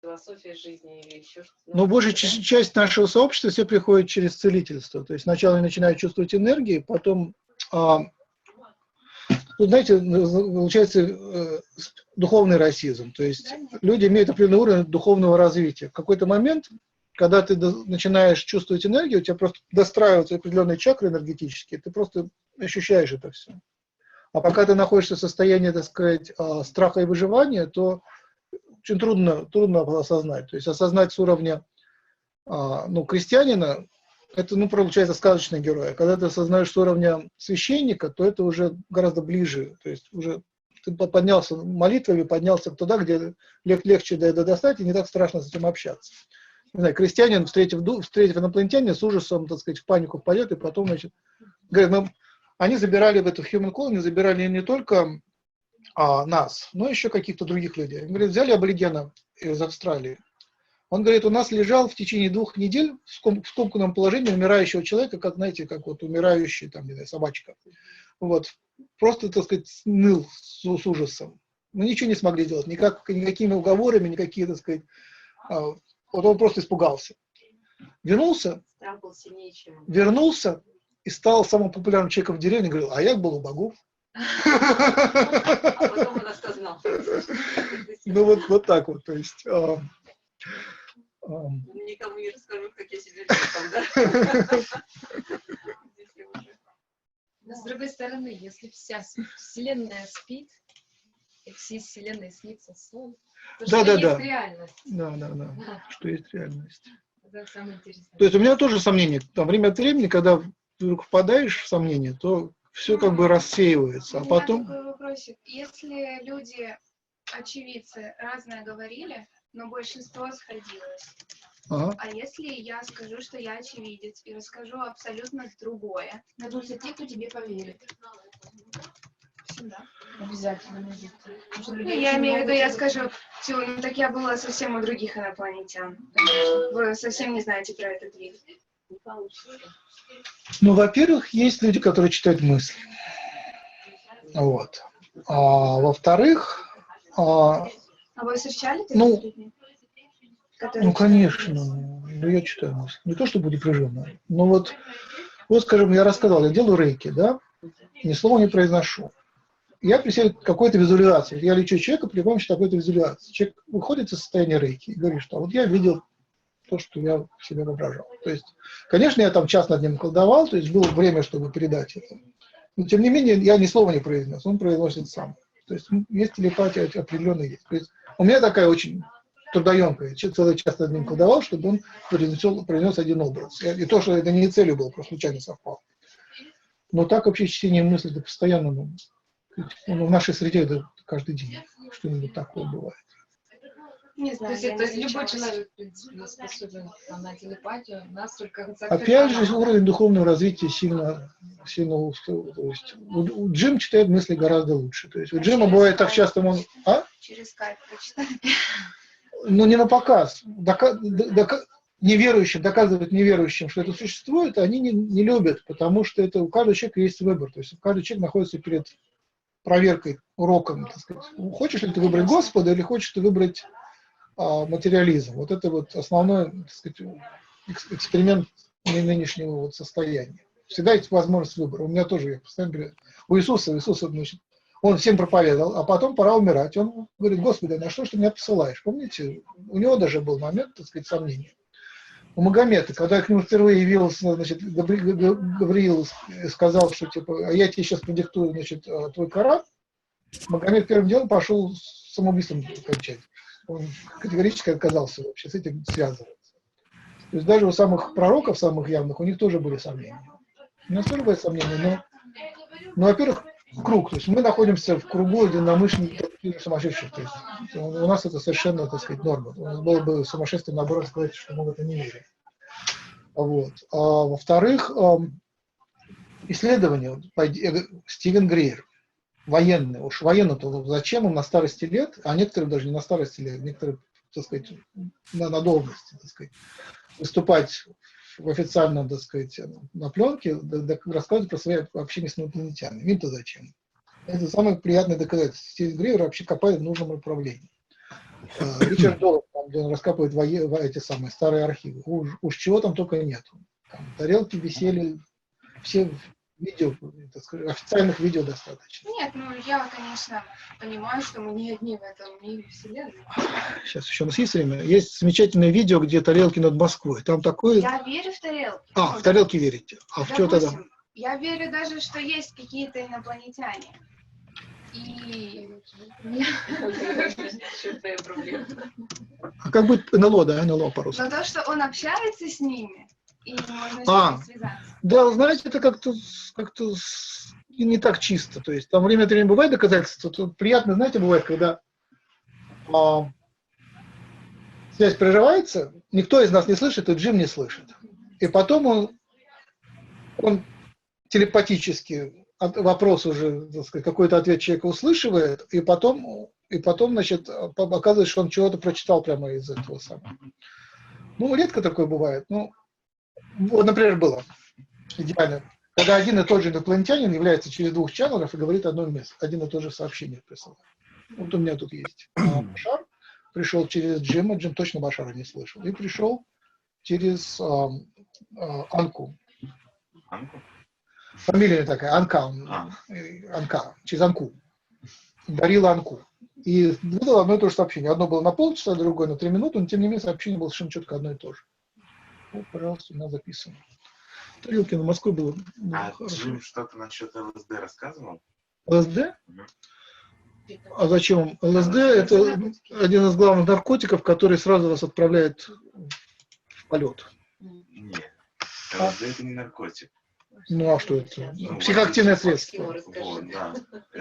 философия жизни или еще что-то. Но большая часть нашего сообщества все приходит через целительство. То есть сначала они начинают чувствовать энергии, потом, знаете, получается духовный расизм. То есть люди имеют определенный уровень духовного развития. В какой-то момент, когда ты начинаешь чувствовать энергию, у тебя просто достраиваются определенные чакры энергетические, ты просто ощущаешь это все. А пока ты находишься в состоянии, так сказать, страха и выживания, то очень трудно осознать. То есть осознать с уровня крестьянина, это, получается, сказочный герой. А когда ты осознаешь с уровня священника, то это уже гораздо ближе. То есть уже ты поднялся молитвами, поднялся туда, где легче достать, и не так страшно с этим общаться. Не знаю, крестьянин, встретив инопланетянина, с ужасом, так сказать, в панику впадет, и потом, значит, говорит, они забирали в эту human colony, забирали не только нас, но еще каких-то других людей. Они говорят, взяли аборигена из Австралии. Он говорит, у нас лежал в течение 2 недель в скомканном положении умирающего человека, как, знаете, как вот умирающий, там, не знаю, собачка. Вот. Просто, так сказать, ныл с ужасом. Мы ничего не смогли делать, никакими уговорами, никакие, так сказать, вот он просто испугался. Вернулся и стал самым популярным человеком в деревне, говорил, а я был у богов. А потом он осознал. Вот так вот, то есть... Никому не расскажу, как я себя вел там, да? Но с другой стороны, если вся Вселенная спит, и всей Вселенной снится сон, то что есть реальность. Да, что есть реальность. Это самое интересное. То есть у меня тоже сомнения. Там, время от времени, когда вдруг впадаешь в сомнение, то все как бы рассеивается. А потом... такой вопросик. Если люди, очевидцы, разное говорили, но большинство сходилось. Ага. А если я скажу, что я очевидец, и расскажу абсолютно другое? Найдутся те, кто тебе поверит. Всегда. Обязательно найдутся. Я имею в виду, я скажу, так я была совсем у других инопланетян. Вы совсем не знаете про этот вид. Во-первых, есть люди, которые читают мысли. Вот. А во-вторых... А вы встречали таких людей? Конечно. Я читаю мысли. Не то, чтобы непрерывно. Но вот, скажем, я рассказал, я делаю рейки, да? Ни слова не произношу. Я присел какой-то визуализации. Я лечу человека при помощи такой-то визуализации. Человек выходит из состояния рейки и говорит, что вот я видел то, что я в себе воображал. То есть, конечно, я там час над ним колдовал, то есть было время, чтобы передать это. Но, тем не менее, я ни слова не произнес, он произносит сам. То есть, есть телепатия определенная есть. То есть, у меня такая очень трудоемкая. Целый час над ним колдовал, чтобы он произнес один образ. И то, что это не целью было, просто случайно совпало. Но так вообще чтение мыслей, это постоянно, в нашей среде это каждый день что-нибудь такое бывает. Не знаю, то есть это любой человек, в принципе, способен на телепатию, настолько... Опять же, уровень духовного развития сильно то есть, Джим читает мысли гораздо лучше. То есть у Джима бывает так часто, он... Через скайп прочитать. Не на показ. Неверующим, доказывать неверующим, что это существует, они не любят, потому что это у каждого человека есть выбор. То есть каждый человек находится перед проверкой, уроком, так сказать. Хочешь ли ты выбрать Господа или хочешь ты выбрать материализм? Вот это вот основной, так сказать, эксперимент нынешнего состояния. Всегда есть возможность выбора. У меня тоже, я постоянно говорю, у Иисуса, значит, он всем проповедовал, а потом пора умирать. Он говорит, Господи, на что ж ты меня посылаешь? Помните, у него даже был момент, так сказать, сомнения. У Магомета, когда к нему впервые явился, значит, Гавриил сказал, что типа, а я тебе сейчас продиктую, значит, твой Коран, Магомед первым делом пошел самоубийством кончать. Он категорически отказался вообще с этим связываться. То есть даже у самых пророков, самых явных, у них тоже были сомнения. У нас тоже были сомнения, но во-первых, круг. То есть мы находимся в кругу единомышленников сумасшедших. То есть у нас это совершенно, так сказать, норма. У нас было бы сумасшествие, наоборот, сказать, что мы в это не верим. Вот. А во-вторых, исследования. Стивен Грейер, военный. Уж военно-то зачем им на старости лет, а некоторые даже не на старости лет, некоторые, так сказать, на должности, так сказать, выступать в официальном, так сказать, на пленке, рассказывать про свои общение с инопланетянами. Им-то зачем? Это самое приятное доказательство. Стивен Грейер вообще копает в нужном направлении. Ричард Доллар там, где он раскапывает эти самые старые архивы. Уж чего там только нету. Там тарелки висели, все видео, так сказать, официальных видео достаточно. Нет, ну я, конечно, понимаю, что мы не одни в этом мире вселенной. Сейчас еще у нас есть время. Есть замечательное видео, где тарелки над Москвой. Там такое... Я верю в тарелки. В тарелки верите. А в что тогда? Допустим, я верю даже, что есть какие-то инопланетяне. И... Чудная проблема. А как будет НЛО, да, НЛО по-русски? Но то, что он общается с ними, и можно с ними связаться. Да, знаете, это как-то не так чисто. То есть там время от времени бывает доказательства. Тут приятно, знаете, бывает, когда связь прерывается, никто из нас не слышит, и Джим не слышит. И потом он телепатически вопрос уже, так сказать, какой-то ответ человека услышивает, и потом, значит, оказывается, что он чего-то прочитал прямо из этого самого. Ну, редко такое бывает. Ну, вот, например, было идеально, когда один и тот же инопланетянин является через двух чаннелов и говорит одно и то же сообщение присылает. Вот у меня тут есть Башар, пришел через Джима, Джим точно Башара не слышал, и пришел через Анку. Анку? Фамилия такая, Анка, через Анку. Дарила Анку. И выдал одно и то же сообщение. Одно было на полчаса, другое на 3 минуты, но тем не менее сообщение было совершенно четко одно и то же. Вот, пожалуйста, у нас записано. Тарелки на Москве было хорошо. Джим что-то насчет ЛСД рассказывал? ЛСД? А зачем? ЛСД – это один из главных наркотиков, который сразу вас отправляет в полет. Нет. ЛСД это не наркотик. Ну а что это? Психоактивное средство. Вот, да.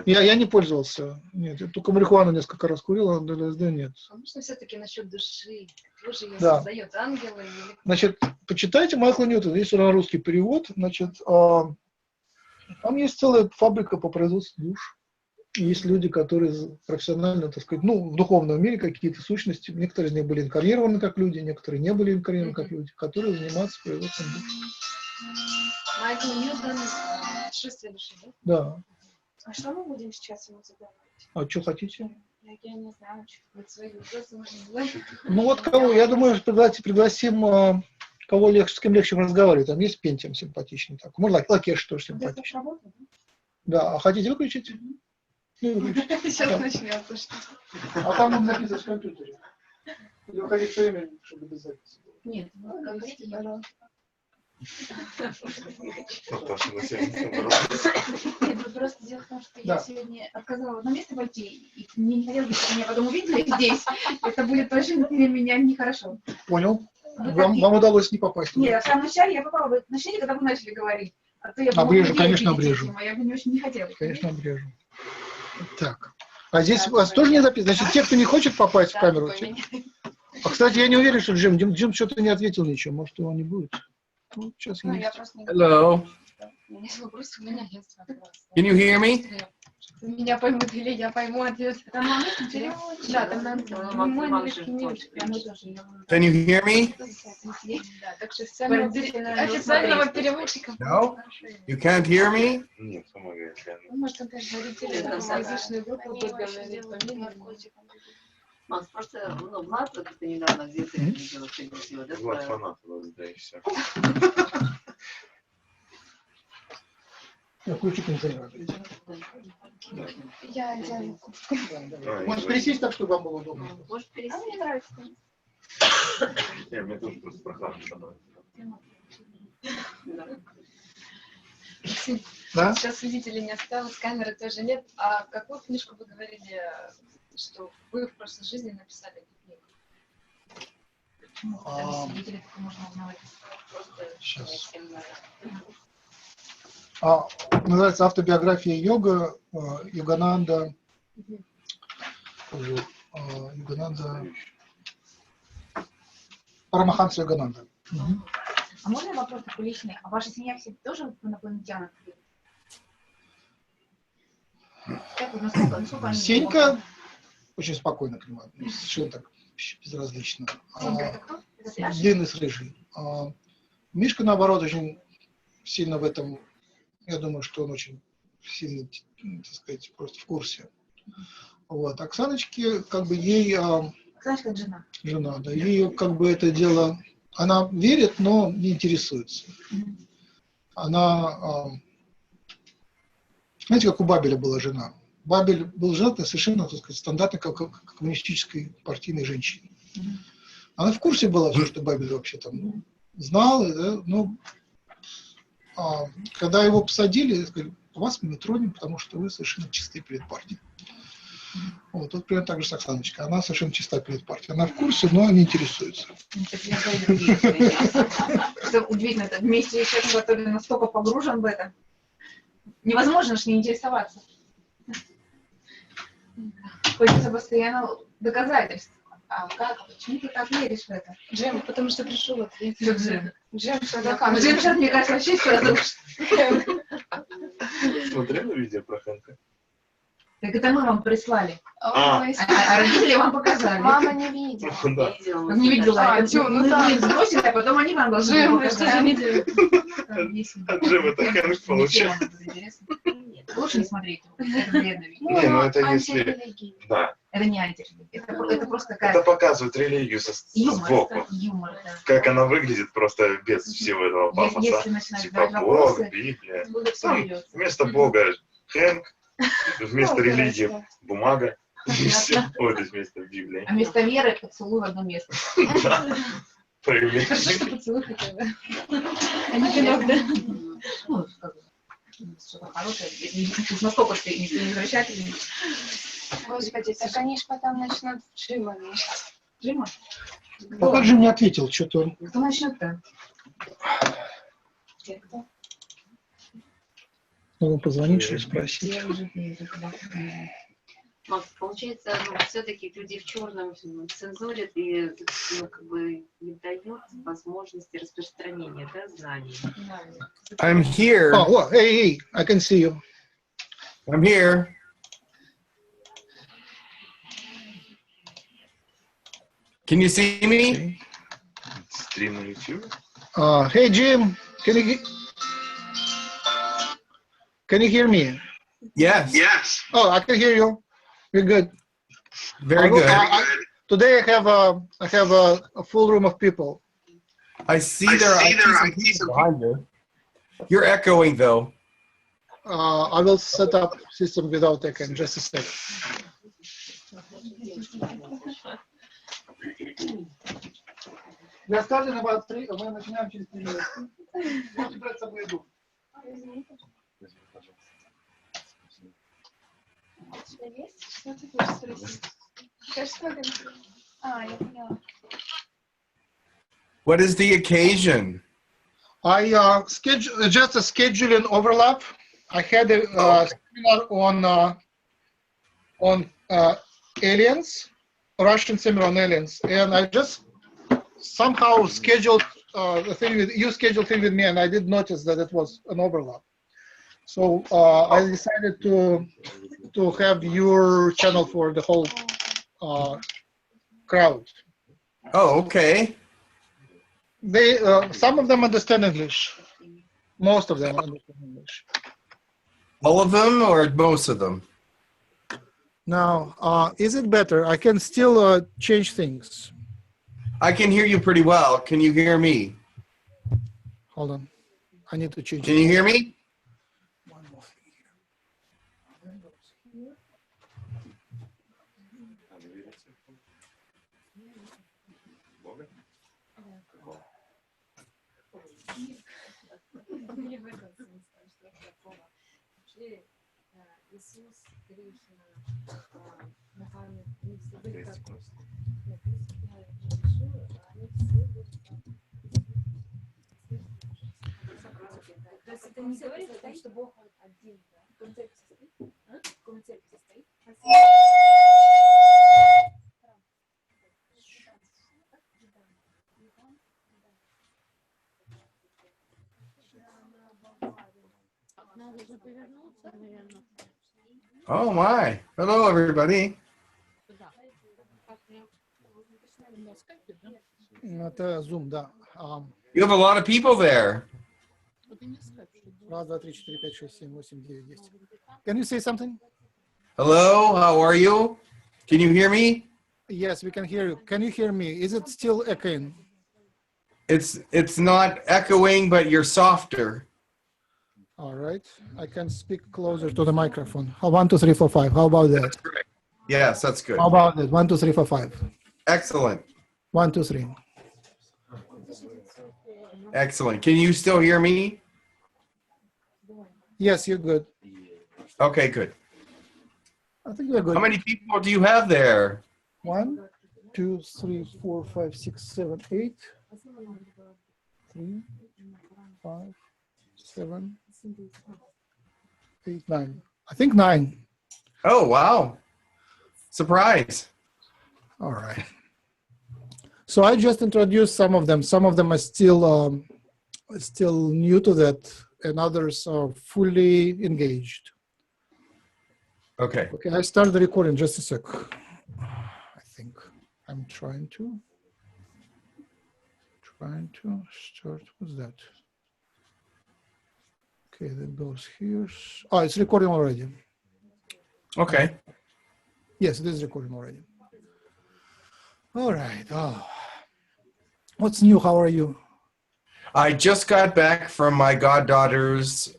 Я не пользовался. Нет, я только марихуану несколько раз курил, а ЛСД нет. А можно все-таки насчет души? Кто же ее Да. создает? Ангелы или... Значит, почитайте Майкла Ньютона. Есть на русский перевод. Значит, там есть целая фабрика по производству душ. И есть люди, которые профессионально, так сказать, ну, в духовном мире какие-то сущности. Некоторые из них были инкарнированы как люди, некоторые не были инкарнированы как люди, которые занимаются производством душ. Майкл Ньютон, шествие души, да? Да. А что мы будем сейчас ему задавать? А что хотите? Я не знаю, что. Вот свои вопросы можно задавать. Ну вот кого, я думаю, пригласим, кого легче, с кем легче разговаривать. Там есть Пентим симпатичный. Так. Можно Лакеш тоже симпатичный. Да, а хотите выключить? Ну, выключите. Сейчас начнется что. А там он записывать в компьютере. Или выходить все время, чтобы без записи было. Нет, ну, говорите, пожалуйста. Наташа на себя не собралась. Нет, просто дело в том, что я сегодня отказала в одно место пойти, и мне не хотелось, чтобы меня потом увидели здесь. Это будет очень для меня нехорошо. Понял. Вам удалось не попасть. Нет, в самом начале я попала бы. Начните, когда вы начали говорить. А то я Обрежу, конечно, обрежу. Я бы очень не хотела. Конечно, обрежу. Так. А здесь у вас тоже не записано? Значит, те, кто не хочет попасть в камеру. А, кстати, я не уверен, что Джим что-то не ответил ничего. Может, его не будет. Ну, сейчас Ну, есть. я просто не Hello. Есть вопросы, у меня есть вопрос. Can you hear me? Меня поймут или я пойму ответ. Там на английском перевод? Да, там на мой английский не очень. Can you hear me? Да, так что официального переводчика. No? You can't hear me? Нет, помогает. Ну, может, он, конечно, ориентируется на русскоязычную группу, будет говорить по-минимуму. Макс, просто, ну, Влад, вот это недавно где-то видел, пригласил, да? Влад фанат ЛСД и все. Включи кондиционер. Я делаю. Может, пересесть так, чтобы вам было удобно. Может, А пересесть? мне нравится. Не, мне тоже просто прохладно становится. Да? Сейчас свидетелей не осталось, камеры тоже нет. А какую книжку вы говорили, что вы в прошлой жизни написали эту книгу? Там свидетелей только можно узнавать. Сейчас. Называется «Автобиография йога», Йогананда, Йогананда, Парамаханса Йогананда. А можно вопрос такой личный? А ваша семья все тоже в инопланетянах? Как вы, насколько они... Сенька очень спокойно к нему относится, совершенно так безразлично. Сенька это кто? Это старший? Длинный с рыжий. Мишка, наоборот, очень сильно в этом, я думаю, что он очень сильно, так сказать, просто в курсе. Вот. Оксаночке, как бы ей Знаешь, как жена. Жена, да. И как бы это дело... Она верит, но не интересуется. Она... Знаете, как у Бабеля была жена? Бабель был женат на совершенно, так сказать, стандартной коммунистической партийной женщине. Она в курсе была, все, что Бабель вообще там знал. Да? Но когда его посадили, сказали, вас мы не тронем, потому что вы совершенно чистые перед партией. Вот, тут примерно так же с Оксаночкой. Она совершенно чиста перед партией. Она в курсе, но не интересуется. Это удивительно. Это вместе с человеком, который настолько погружен в это. Невозможно же не интересоваться. Хочется постоянно доказательств. А как? Почему ты так веришь в это? Джем, потому что пришел ответ. Что Джем? Джем, что Джем сейчас, мне кажется, вообще сразу. Смотрела видео про Хэнка? Так это мы вам прислали. А. А родители вам показали. Мама не видела. Да. Не видела. А, чё, ну да. Вы сбросили, а потом они вам должны Джем, были вы что же показать. видели? А Джим это Хэнк получается. Лучше не смотреть. Это вредно. Не, ну это если... антирелигия. Да. Это не антирелигия. Это просто Это такая показывает религию сбоку. юмор. Да. Как она выглядит просто без всего этого пафоса. Если начинать Типа задавать Бог, вопросы, Библия. Будет всё льётся. Вместо Бога Хэнк, вместо Ну, религии хорошо. бумага. Ой, здесь вместо Библии. а вместо веры поцелуй в одно место. Проявление. Поцелуй хотя бы. А не пинок, да? Ну, как бы, что-то хорошее. Насколько ты не возвращатель. Господи, так они ж потом начнут Джима вешать. Джима? Пока Джим не ответил, что-то он... Кто начнет-то? Те, кто? Надо позвонить, что ли, спросить. Я уже вижу, да. Макс, получается, все-таки люди в черном цензурят и как бы не дают возможности распространения, да, знаний. I'm here. Oh, well, hey, I can see you. I'm here. Can you see me? Okay. Стрим на YouTube. Hey, Jim, can you hear me? Yes. Yes. Oh, I can hear you. We're good. Very good. Today I have a full room of people. I see there are some people behind you. You're echoing though. I will set up system without echo in just a second. Я started about 3, мы начинаем через 3 минуты. Можете брать с собой еду. Что есть? Что ты хочешь спросить? Кажется, как... А, я поняла. What is the occasion? I schedule just a scheduling overlap. I had a seminar on aliens, Russian seminar on aliens, and I just somehow scheduled the thing with you scheduled thing with me, and I did notice that it was an overlap. So I decided to have your channel for the whole crowd. Oh, okay. They some of them understand English. Most of them understand English. All of them or most of them? Now, is it better? I can still change things. I can hear you pretty well. Can you hear me? Hold on. I need to change. Can you hear me? One more thing here. Мне в этом смысле, что такого. Вообще, Иисус, Кришна, Мухаммед, они все были как... Нет, они все были то есть это не говорит о том, что Бог один, да? В каком церкви состоит? В каком церкви состоит? Oh my. Hello, everybody. Это Zoom, да. You have a lot of people there. Раз, два, три, четыре, пять, шесть, семь, восемь, девять, десять. Can you say something? Hello, how are you? Can you hear me? Yes, we can hear you. Can you hear me? Is it still echoing? It's not echoing, but you're softer. All right. I can speak closer to the microphone. 1, 2, 3, 4, 5. How about that? That's great. Yes, that's good. How about that? 1, 2, 3, 4, 5. Excellent. 1, 2, 3. Excellent. Can you still hear me? Yes, you're good. Okay, good. I think we're good. How many people do you have there? 1, 2, 3, 4, 5, 6, 7, 8. 3, 5, 7, 8, 9. I think 9. Oh, wow. Surprise. All right. So I just introduced some of them. Some of them are still new to that, and others are fully engaged. Okay. Okay, I started the recording. Just a sec. I think I'm trying to start. What's that? Okay, that goes here. Oh, it's recording already. Okay. Yes, it is recording already. All right. Oh. What's new? How are you? I just got back from my goddaughter's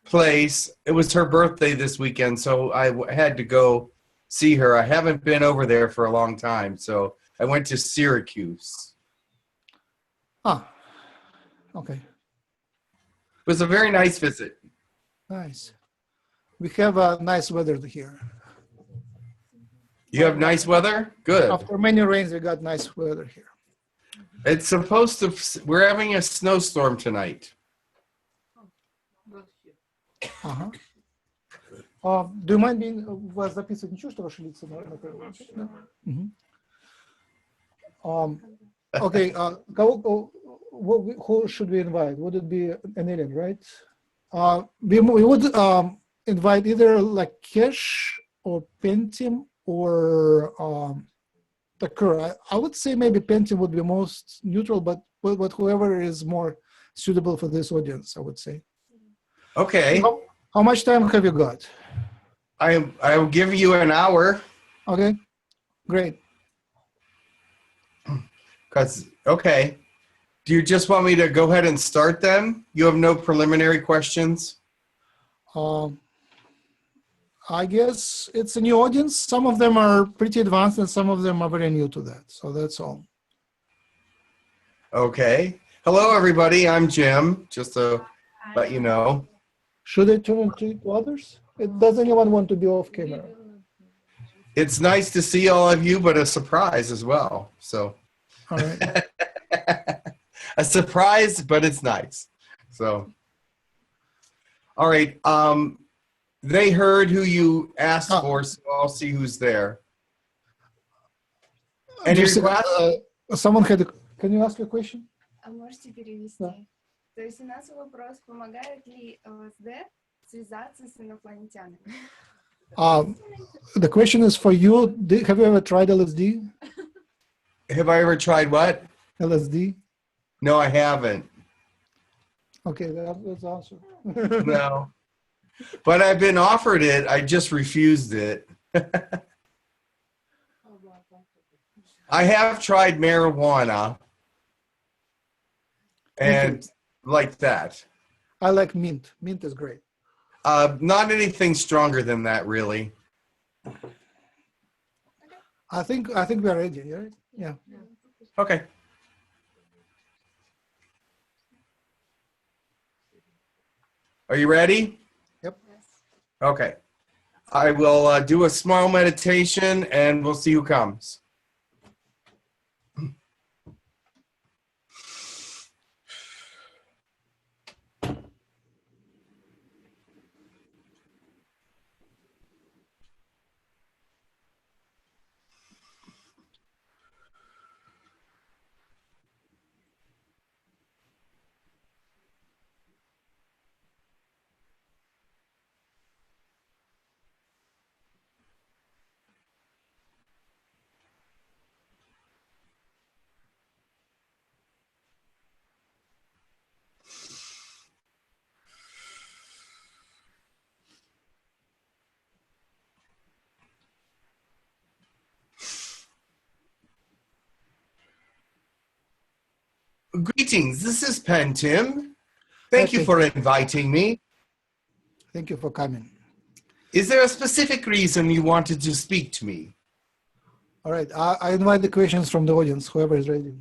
place. It was her birthday this weekend, so I had to go see her. I haven't been over there for a long time, so I went to Syracuse. Ah, okay. It was a very nice visit. Nice. We have a nice weather here. You have nice weather? Good. After many rains, we got nice weather here. It's supposed to, we're having a snowstorm tonight. Ага. Do you mind being, вас записывать ничего, что ваши лица на первом? Да? Okay, who should we invite? Would it be an alien, right? We would invite either like Kesh or Pentim or Takur. I would say maybe Pentim would be most neutral, but whoever is more suitable for this audience, I would say. Okay. How much time have you got? I will give you an hour. Okay, great. Okay. Do you just want me to go ahead and start them? You have no preliminary questions? I guess it's a new audience. Some of them are pretty advanced and some of them are very new to that. So that's all. Okay. Hello, everybody. I'm Jim, just to let you know. Should I turn to others? Does anyone want to be off camera? It's nice to see all of you, but a surprise as well. So, All right. a surprise, but it's nice. So, all right. They heard who you asked for, so I'll see who's there. Any requests? Someone had. Can you ask a question? А можете перевести? Да. То есть у нас вопрос, помогает ли ЛСД связаться с инопланетянами? The question is for you. Have you ever tried LSD? Have I ever tried what? LSD? No, I haven't. Okay, that's the answer. No. But I've been offered it. I just refused it. I have tried marijuana and like that. I like mint. Mint is great. Not anything stronger than that, really. I think we're ready, right? Yeah. Okay. Are you ready? Yep. Okay. I will do a small meditation and we'll see who comes. Greetings, this is Pentim. Thank you for inviting me. Thank you for coming. Is there a specific reason you wanted to speak to me? All right, I invite the questions from the audience, whoever is ready.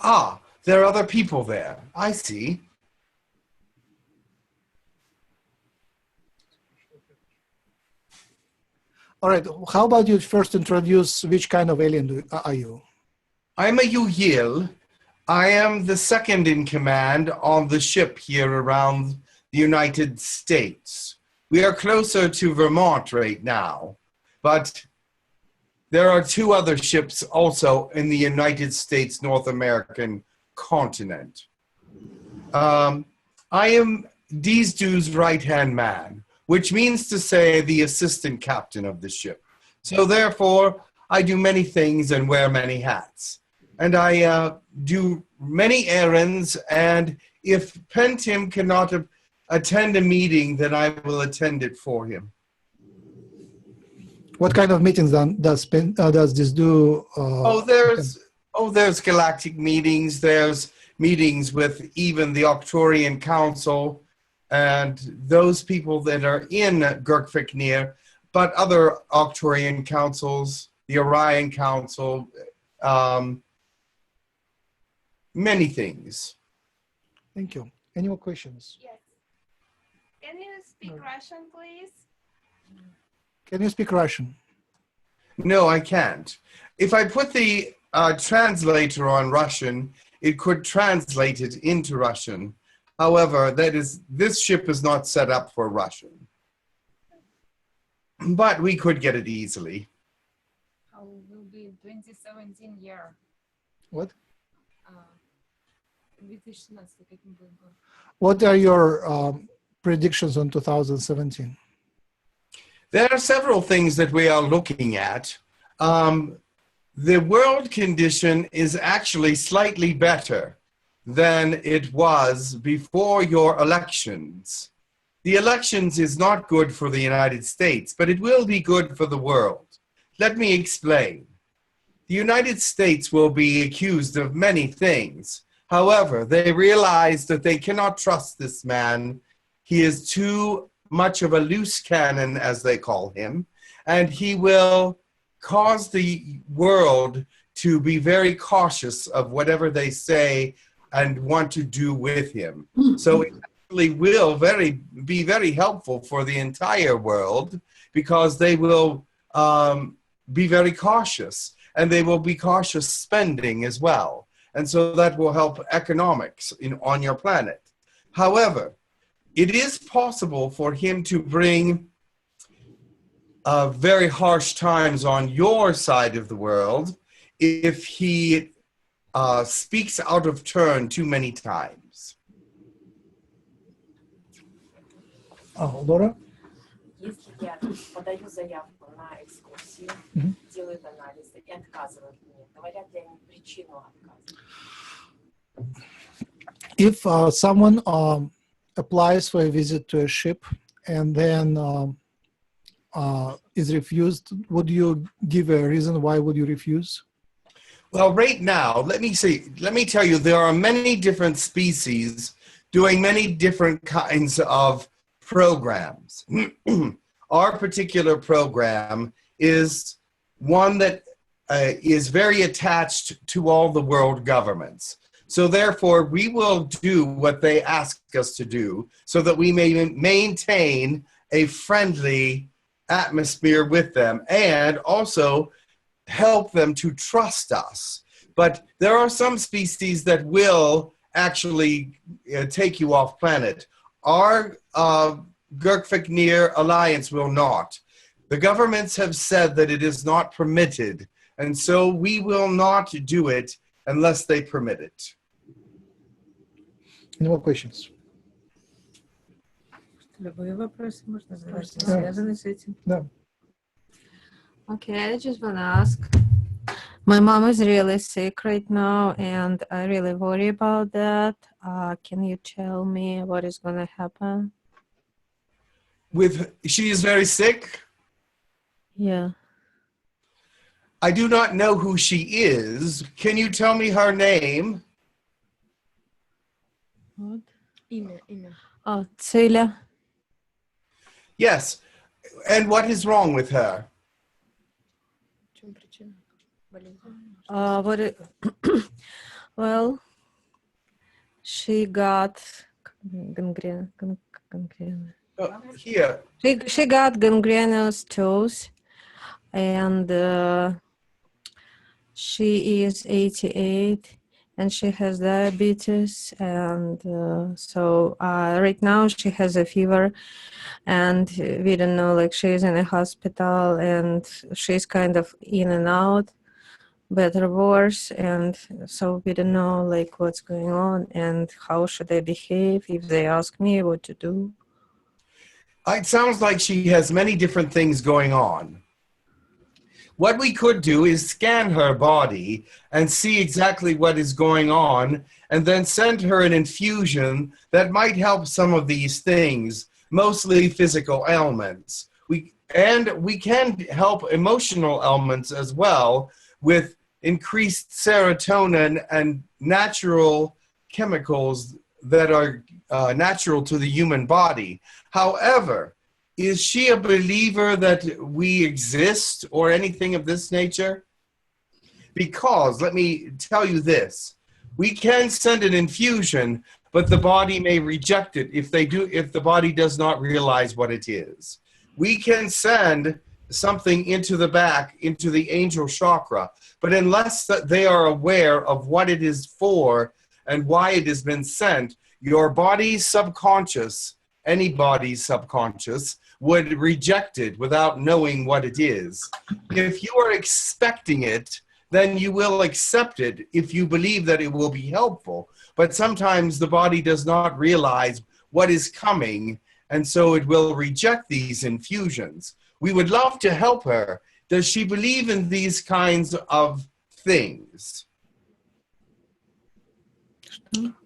Ah, there are other people there. I see. All right, how about you first introduce which kind of alien are you? I'm a Yahyel. I am the second in command on the ship here around the United States. We are closer to Vermont right now, but there are two other ships also in the United States North American continent. I am these dudes' right-hand man, which means to say the assistant captain of the ship. So therefore, I do many things and wear many hats. And I do many errands, and if Pentim cannot attend a meeting, then I will attend it for him. What kind of meetings does this do? There's galactic meetings. There's meetings with even the Arcturian Council and those people that are in Gurkviknir, but other Arcturian councils, the Orion Council, many things. Thank you. Any more questions? Yes. Can you speak Russian, please? Can you speak Russian? No, I can't. If I put the translator on Russian, it could translate it into Russian. However, this ship is not set up for Russian. But we could get it easily. How will be 2017 year? What? 2017 каким будет год? What are your predictions on 2017? There are several things that we are looking at. The world condition is actually slightly better than it was before your elections. The elections is not good for the United States, but it will be good for the world. Let me explain. The United States will be accused of many things. However, they realize that they cannot trust this man. He is too much of a loose cannon, as they call him, and he will cause the world to be very cautious of whatever they say and want to do with him. So it actually will be very helpful for the entire world, because they will be very cautious, and they will be cautious spending as well. And so that will help economics on your planet. However, it is possible for him to bring very harsh times on your side of the world if he speaks out of turn too many times. Laura? Если я подаю заявку на экскурсию, делают анализы и отказывают мне, говорят ли они причину отказа? If someone applies for a visit to a ship and then is refused, would you give a reason why would you refuse? Well, right now, let me tell you, there are many different species doing many different kinds of programs. Our particular program is one that is very attached to all the world governments. So therefore, we will do what they ask us to do so that we may maintain a friendly atmosphere with them and also help them to trust us. But there are some species that will actually take you off planet. Our Gurkviknir alliance will not. The governments have said that it is not permitted, and so we will not do it unless they permit it. Any more questions? Любые вопросы можно задать, связанные с этим. Да. Okay, I just want to ask. My mom is really sick right now, and I really worry about that. Can you tell me what is going to happen? She is very sick? Yeah. I do not know who she is. Can you tell me her name? What? Имя. Oh, Celia. Yes. And what is wrong with her? В чем причина болезни? Well, she got gangrene. Here. She got gangrenous toes, and she is 88, and she has diabetes, and so right now she has a fever, and we don't know, like, she's in a hospital, and she's kind of in and out, better, worse, and so we don't know, like, what's going on and how should I behave if they ask me what to do. It sounds like she has many different things going on. What we could do is scan her body and see exactly what is going on, and then send her an infusion that might help some of these things, mostly physical ailments. We can help emotional ailments as well with increased serotonin and natural chemicals that are natural to the human body. However, is she a believer that we exist or anything of this nature? Because let me tell you this, we can send an infusion, but the body may reject it if the body does not realize what it is. We can send something into the back, into the angel chakra, but unless they are aware of what it is for and why it has been sent, your body's subconscious, anybody's subconscious, would reject it without knowing what it is. If you are expecting it, then you will accept it if you believe that it will be helpful. But sometimes the body does not realize what is coming, and so it will reject these infusions. We would love to help her. Does she believe in these kinds of things?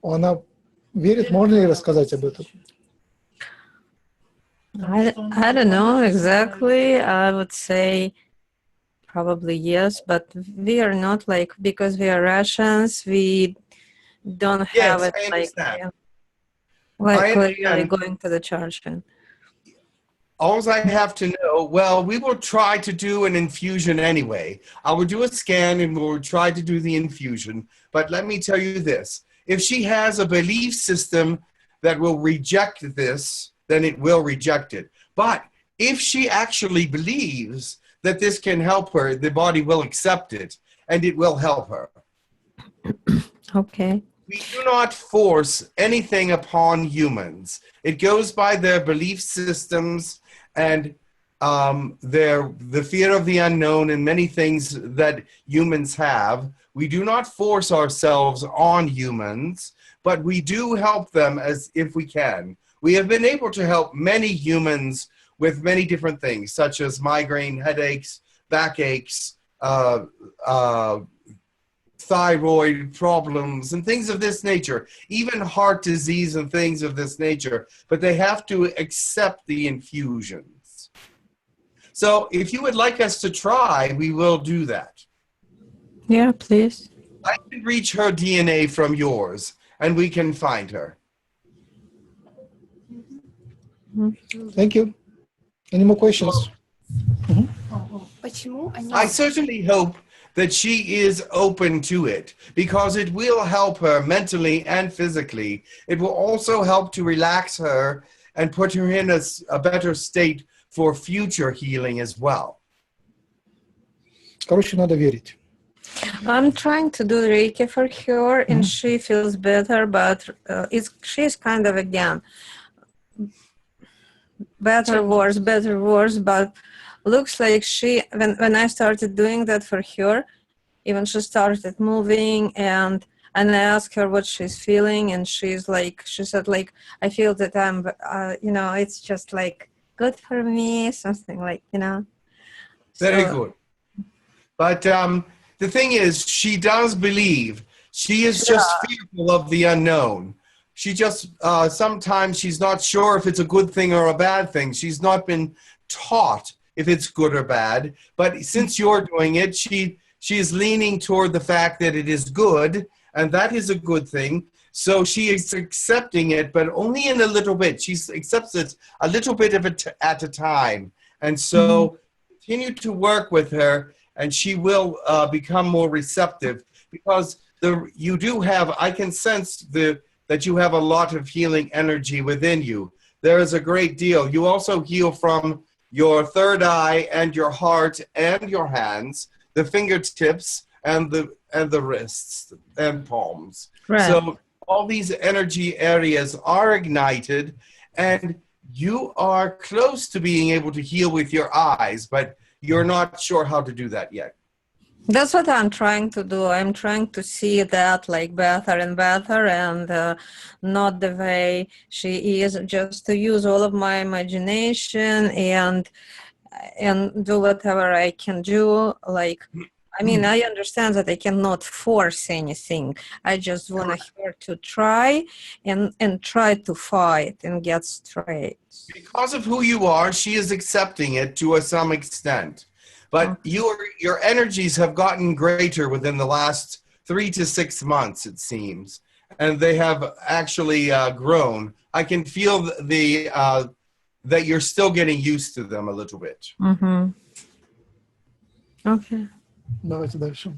Она верит, можно ли рассказать об этом? I don't know exactly. I would say probably yes, but we are not, like, because we are Russians, we don't have Yes, it I like understand. like I we're really understand. going to the church. And All I have to know, well, we will try to do an infusion anyway. I will do a scan and we'll try to do the infusion. But let me tell you this. If she has a belief system that will reject this, then it will reject it. But if she actually believes that this can help her, the body will accept it and it will help her. okay. We do not force anything upon humans. It goes by their belief systems and the fear of the unknown and many things that humans have. We do not force ourselves on humans, but we do help them as if we can. We have been able to help many humans with many different things, such as migraine, headaches, backaches, thyroid problems, and things of this nature, even heart disease and things of this nature, but they have to accept the infusions. So if you would like us to try, we will do that. Yeah, please. I can reach her DNA from yours, and we can find her. Thank you. Any more questions? I certainly hope that she is open to it because it will help her mentally and physically. It will also help to relax her and put her in a better state for future healing as well. Короче, надо верить. I'm trying to do Reiki for her, and she feels better, but she's kind of, again, better, worse, but looks like when I started doing that for her, even she started moving, and I asked her what she's feeling, and she said, like, I feel that I'm, it's just like good for me, something like, Very good. But the thing is, she does believe. She is just fearful of the unknown. She just, sometimes she's not sure if it's a good thing or a bad thing. She's not been taught if it's good or bad. But since you're doing it, she is leaning toward the fact that it is good, and that is a good thing. So she is accepting it, but only in a little bit. She accepts it a little bit of it at a time. And so continue to work with her, and she will become more receptive, because you do have, I can sense that you have a lot of healing energy within you. There is a great deal. You also heal from your third eye and your heart and your hands, the fingertips and the wrists and palms. Right. So all these energy areas are ignited, and you are close to being able to heal with your eyes, but you're not sure how to do that yet. That's what I'm trying to do. I'm trying to see that like better and better, and not the way she is, just to use all of my imagination and do whatever I can do. Like, I mean, I understand that I cannot force anything. I just want her to try and try to fight and get straight. Because of who you are, she is accepting it to some extent. But your energies have gotten greater within the last 3 to 6 months, it seems, and they have actually grown. I can feel that you're still getting used to them a little bit. Okay. Давайте дальше.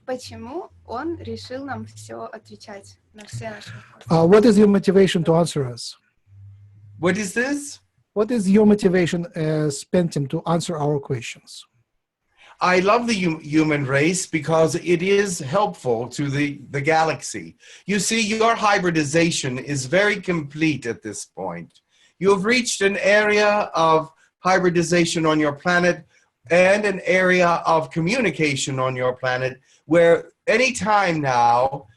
Почему он решил нам все отвечать на все наши вопросы? What is your motivation to answer us? What is this? What is your motivation as Pentim to answer our questions? I love the human race because it is helpful to the galaxy. You see, your hybridization is very complete at this point. You have reached an area of hybridization on your planet and an area of communication on your planet where any time now,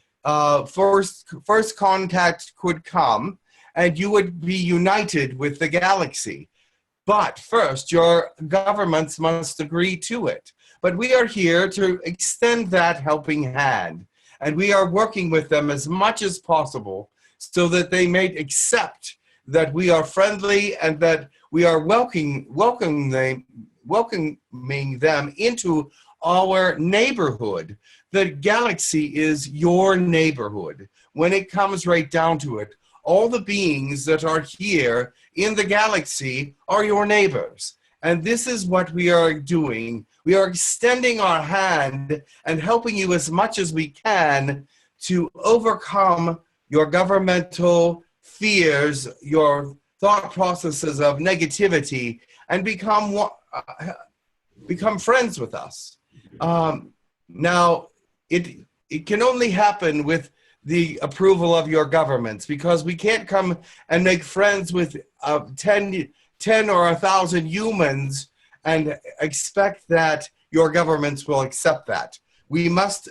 first contact could come and you would be united with the galaxy. But first, your governments must agree to it. But we are here to extend that helping hand, and we are working with them as much as possible so that they may accept that we are friendly and that we are welcoming them into our neighborhood. The galaxy is your neighborhood. When it comes right down to it, all the beings that are here in the galaxy are your neighbors. And this is what we are doing. We are extending our hand and helping you as much as we can to overcome your governmental fears, your thought processes of negativity, and become friends with us. Now, it can only happen with the approval of your governments, because we can't come and make friends with 10 or 1,000 humans and expect that your governments will accept that. We must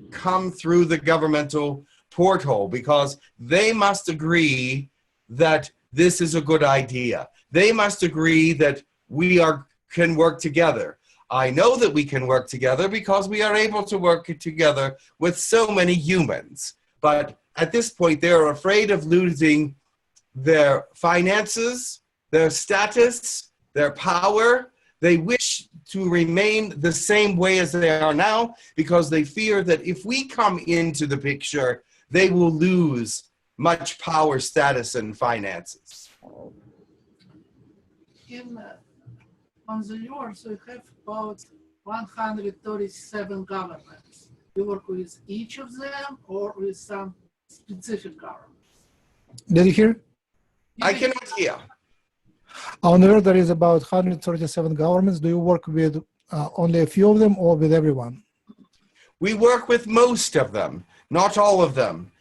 come through the governmental portal because they must agree that this is a good idea. They must agree that we can work together. I know that we can work together because we are able to work together with so many humans. But at this point, they're afraid of losing their finances, their status, their power. They wish to remain the same way as they are now because they fear that if we come into the picture, they will lose much power, status, and finances. On the earth, we have about 137 governments. You work with each of them or with some specific governments? Did you hear? I cannot hear. On Earth, there is about 137 governments. Do you work with only a few of them or with everyone? We work with most of them, not all of them.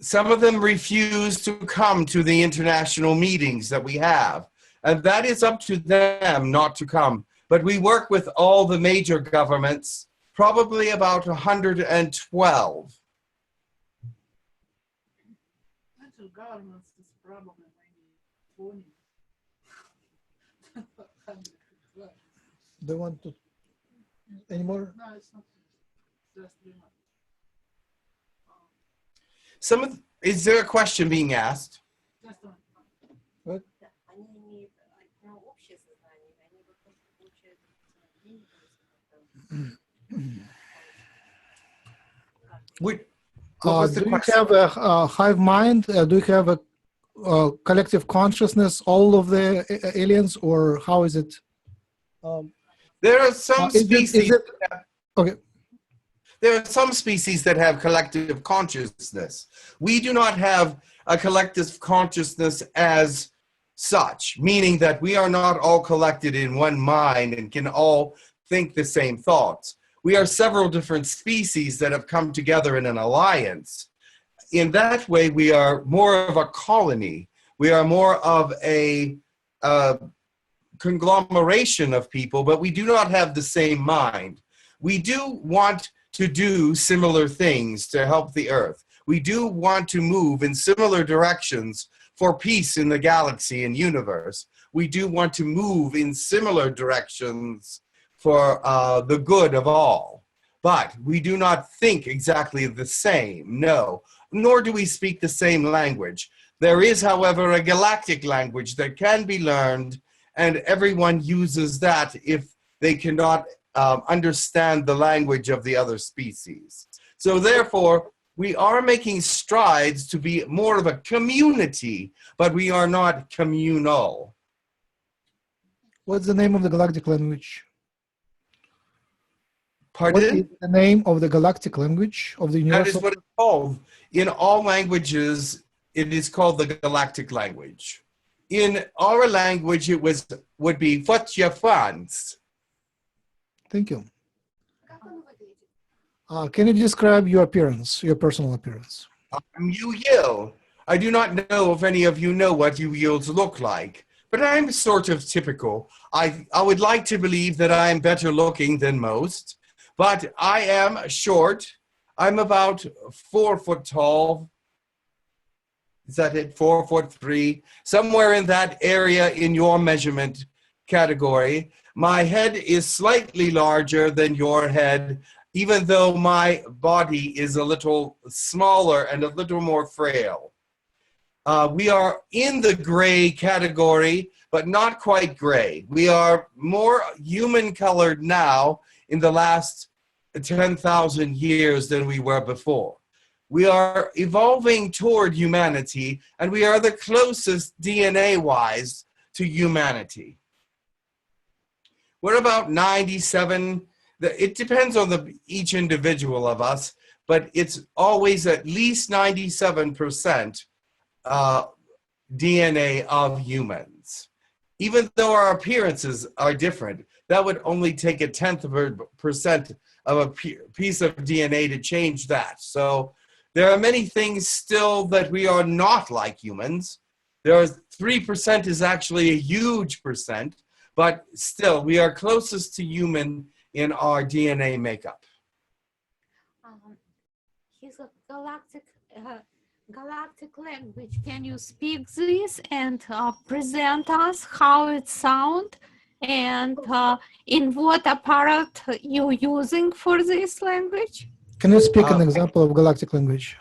Some of them refuse to come to the international meetings that we have, and that is up to them not to come. But we work with all the major governments, probably about 112. Major governments is probably maybe 20. Do you want to any more? No, it's not. Just 3 months. Is there a question being asked? Just one. What? was the Do you question? have a hive mind? Do you have a collective consciousness, all of the aliens, or how is it? There are some species. Okay. There are some species that have collective consciousness. We do not have a collective consciousness as such, meaning that we are not all collected in one mind and can all think the same thoughts. We are several different species that have come together in an alliance. In that way, we are more of a colony. We are more of a conglomeration of people, but we do not have the same mind. We do want to do similar things to help the earth. We do want to move in similar directions for peace in the galaxy and universe. We do want to move in similar directions for the good of all. But we do not think exactly the same, no, nor do we speak the same language. There is, however, a galactic language that can be learned, and everyone uses that if they cannot understand the language of the other species. So therefore, we are making strides to be more of a community, but we are not communal. What's the name of the galactic language? Pardon? What is the name of the galactic language of the universal? That is what it's called. In all languages, it is called the galactic language. In our language, it would be Fotjafans. Thank you. Can you describe your appearance, your personal appearance? I'm Yahyel. I do not know if any of you know what Yahyels look like, but I'm sort of typical. I would like to believe that I'm better looking than most, but I am short. I'm about 4 foot tall. Is that it? 4'3", somewhere in that area in your measurement category. My head is slightly larger than your head, even though my body is a little smaller and a little more frail. We are in the gray category, but not quite gray. We are more human colored now in the last 10,000 years than we were before. We are evolving toward humanity, and we are the closest DNA-wise to humanity. We're about 97. It depends on each individual of us, but it's always at least 97% DNA of humans. Even though our appearances are different, that would only take 0.1% of a piece of DNA to change that. So there are many things still that we are not like humans. 3% is actually a huge percent, but still we are closest to human in our DNA makeup. His galactic language. Can you speak this and present us how it sounds and in what apparat you're using for this language? Can you speak an example of galactic language?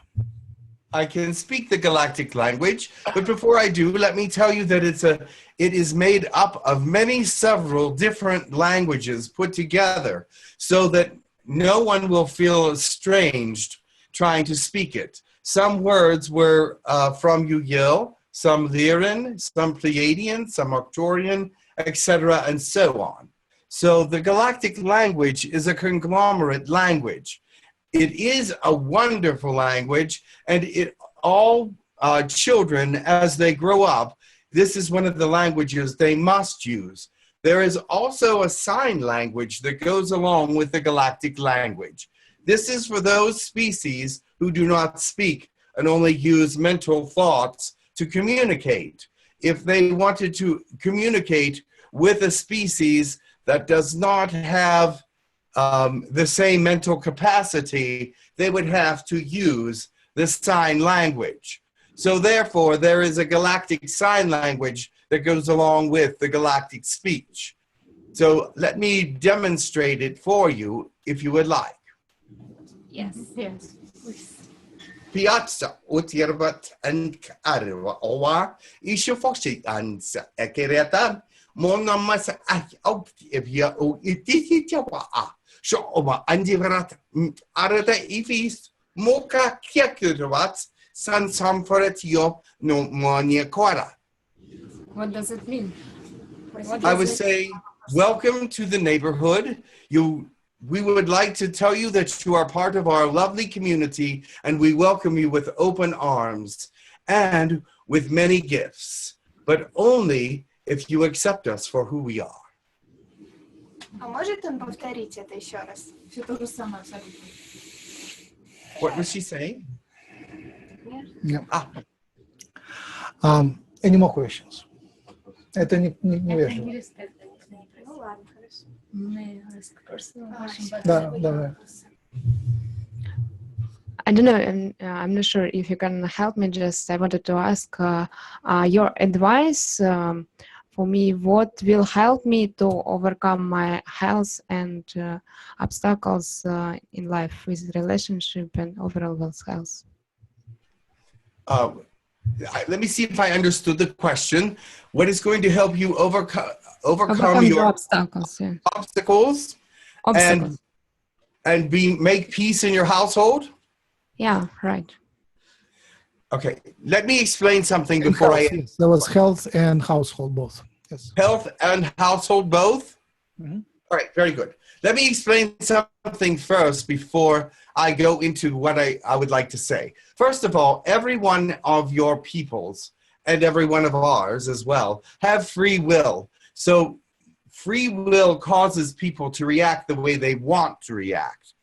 I can speak the galactic language, but before I do, let me tell you that it is made up of several different languages put together so that no one will feel estranged trying to speak it. Some words were from Yahyel, some Lyran, some Pleiadian, some Arcturian, etc., and so on. So the galactic language is a conglomerate language. It is a wonderful language, and all children, as they grow up, this is one of the languages they must use. There is also a sign language that goes along with the galactic language. This is for those species who do not speak and only use mental thoughts to communicate. If they wanted to communicate with a species that does not have the same mental capacity, they would have to use the sign language. So therefore, there is a galactic sign language that goes along with the galactic speech. So let me demonstrate it for you, if you would like. Yes, yes, please. Piazza utiervat and arva owa ishofoshi and ekereta monamas out if you o ititi jawa. So over andiverat arata ifis Moka Kekurat San Samfaretio no Monia Kora. What does it mean? I would say, welcome to the neighborhood. We would like to tell you that you are part of our lovely community, and we welcome you with open arms and with many gifts, but only if you accept us for who we are. А можете повторить это еще раз? Все то же самое абсолютно. What was she saying? Yeah. Ah. Any more questions? Это невежливо. Ну ладно, хорошо. Да, давай. I don't know, I'm not sure if you can help me. Just I wanted to ask your advice for me. What will help me to overcome my health and obstacles in life with relationship and overall health? Let me see if I understood the question. What is going to help you overcome your obstacles? Yeah. Obstacles. And make peace in your household? Yeah, right. Okay, let me explain something before Health, yes. There was health and household both. Yes. Health and household both? Mm-hmm. All right, very good. Let me explain something first before I go into what I would like to say. First of all, every one of your peoples and every one of ours as well have free will. So free will causes people to react the way they want to react.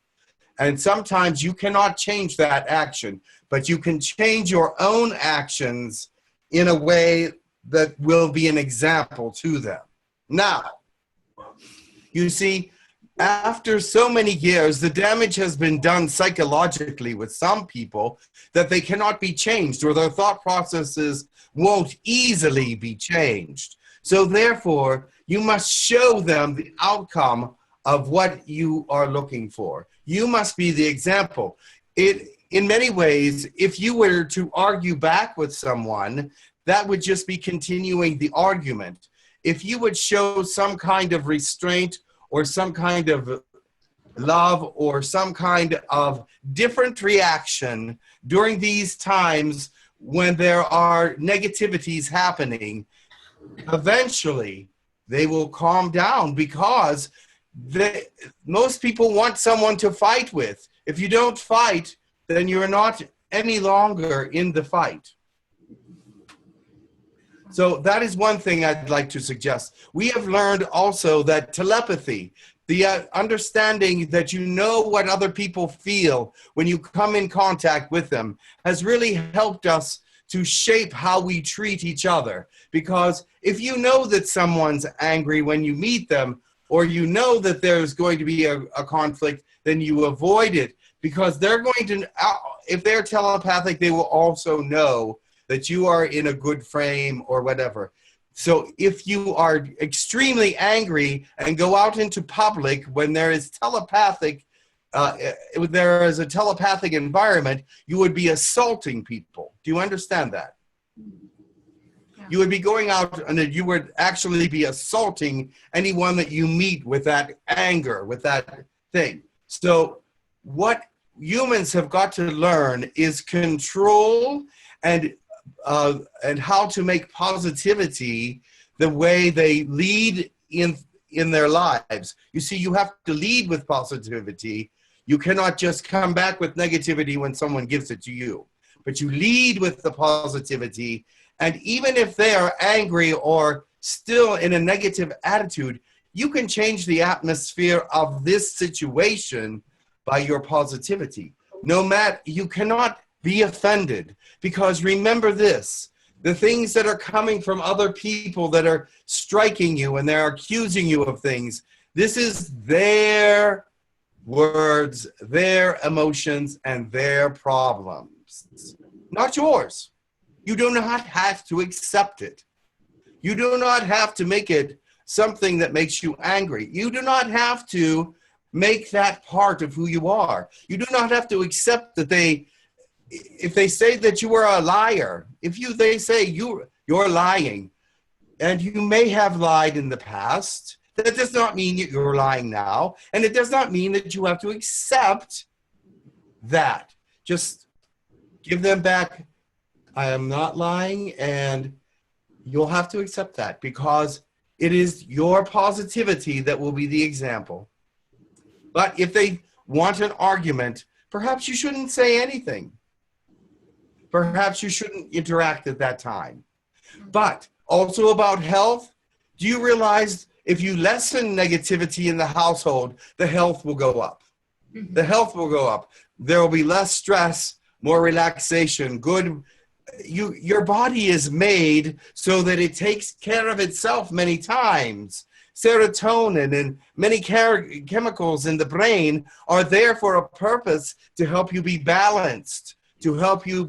And sometimes you cannot change that action, but you can change your own actions in a way that will be an example to them. Now, you see, after so many years, the damage has been done psychologically with some people that they cannot be changed, or their thought processes won't easily be changed. So therefore, you must show them the outcome of what you are looking for. You must be the example. In many ways, if you were to argue back with someone, that would just be continuing the argument. If you would show some kind of restraint or some kind of love or some kind of different reaction during these times when there are negativities happening, eventually they will calm down, because most people want someone to fight with. If you don't fight, then you're not any longer in the fight. So that is one thing I'd like to suggest. We have learned also that telepathy, the understanding that you know what other people feel when you come in contact with them, has really helped us to shape how we treat each other. Because if you know that someone's angry when you meet them, or you know that there's going to be a conflict, then you avoid it, because they're going to, if they're telepathic, they will also know that you are in a good frame or whatever. So if you are extremely angry and go out into public when there is there is a telepathic environment, you would be assaulting people. Do you understand that? Yeah. You would be going out and you would actually be assaulting anyone that you meet with that anger, with that thing. So what humans have got to learn is control and how to make positivity the way they lead in their lives. You see, you have to lead with positivity. You cannot just come back with negativity when someone gives it to you, but you lead with the positivity. And even if they are angry or still in a negative attitude, you can change the atmosphere of this situation by your positivity. No matter, you cannot be offended, because remember this, the things that are coming from other people that are striking you and they're accusing you of things, this is their words, their emotions, and their problems, not yours. You do not have to accept it. You do not have to make it something that makes you angry. You do not have to make that part of who you are. You do not have to accept that if they say that you are a liar, they say you're lying, and you may have lied in the past, that does not mean that you're lying now, and it does not mean that you have to accept that. just give them back. I am not lying, and you'll have to accept that because it is your positivity that will be the example. But if they want an argument, perhaps you shouldn't say anything. Perhaps you shouldn't interact at that time. But also about health, do you realize if you lessen negativity in the household, the health will go up? The health will go up. There will be less stress, more relaxation, good. Your body is made so that it takes care of itself many times. Serotonin and many chemicals in the brain are there for a purpose to help you be balanced, to help you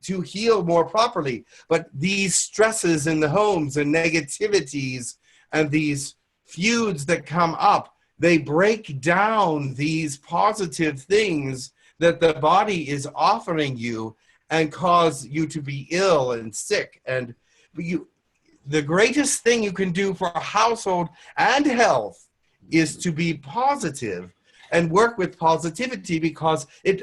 to heal more properly. But these stresses in the homes and negativities and these feuds that come up, they break down these positive things that the body is offering you and cause you to be ill and sick. And the greatest thing you can do for a household and health is to be positive and work with positivity because it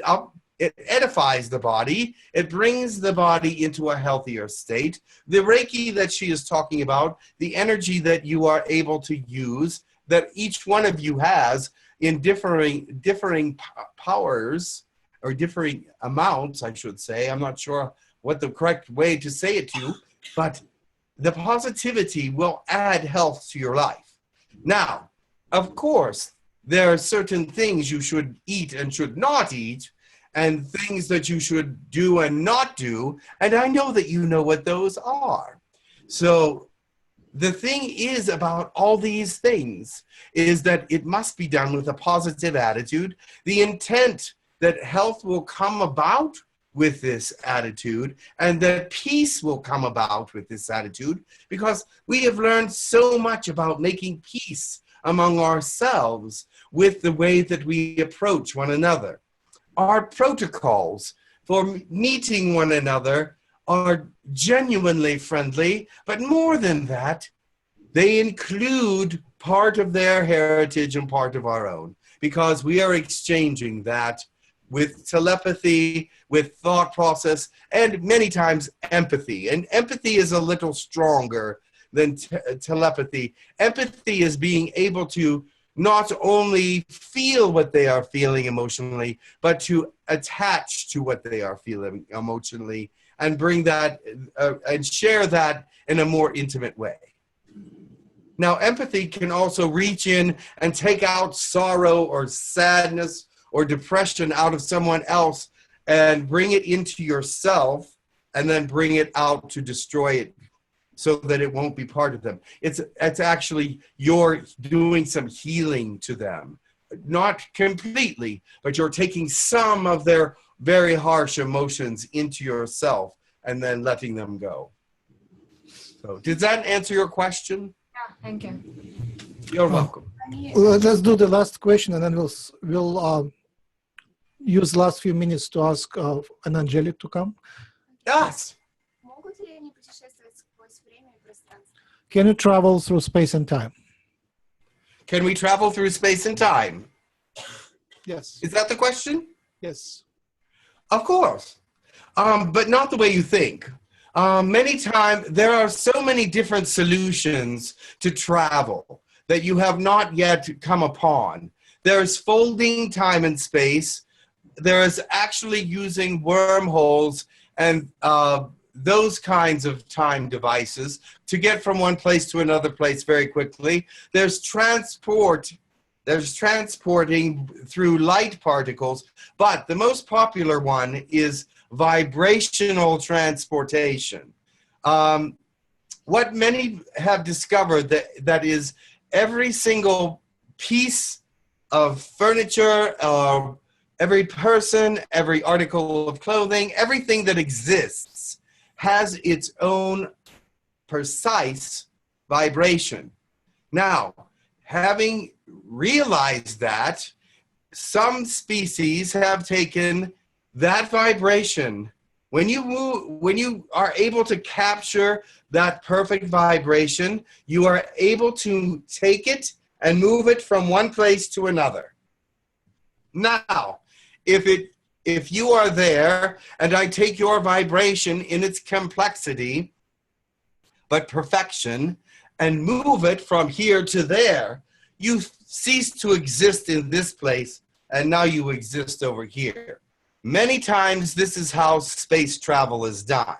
edifies the body. It brings the body into a healthier state. The Reiki that she is talking about, the energy that you are able to use, that each one of you has in differing powers, or differing amounts, I should say. I'm not sure what the correct way to say it to, but the positivity will add health to your life. Now, of course, there are certain things you should eat and should not eat, and things that you should do and not do, and I know that you know what those are. So the thing is about all these things is that it must be done with a positive attitude. The intent that health will come about with this attitude and that peace will come about with this attitude, because we have learned so much about making peace among ourselves with the way that we approach one another. Our protocols for meeting one another are genuinely friendly, but more than that, they include part of their heritage and part of our own, because we are exchanging that with telepathy, with thought process, and many times empathy. And empathy is a little stronger than telepathy. Empathy is being able to not only feel what they are feeling emotionally, but to attach to what they are feeling emotionally and bring that and share that in a more intimate way. Now, empathy can also reach in and take out sorrow or sadness or depression out of someone else and bring it into yourself and then bring it out to destroy it so that it won't be part of them. It's actually you're doing some healing to them. Not completely, but you're taking some of their very harsh emotions into yourself and then letting them go. So, did that answer your question? Yeah, thank you. You're welcome. Let's do the last question, and then we'll use last few minutes to ask an angelic to come. Yes. Can you travel through space and time? Can we travel through space and time? Yes. Is that the question? Yes. Of course. But not the way you think. Many times, there are so many different solutions to travel that you have not yet come upon. There's folding time and space. There is actually using wormholes and those kinds of time devices to get from one place to another place very quickly. There's transporting through light particles, but the most popular one is vibrational transportation. What many have discovered that is every single piece of furniture, every person, every article of clothing, everything that exists has its own precise vibration. Now, having realized that, some species have taken that vibration. When you are able to capture that perfect vibration, you are able to take it and move it from one place to another. Now, if it if you are there and I take your vibration in its complexity, but perfection, and move it from here to there, you cease to exist in this place, and now you exist over here. Many times, this is how space travel is done.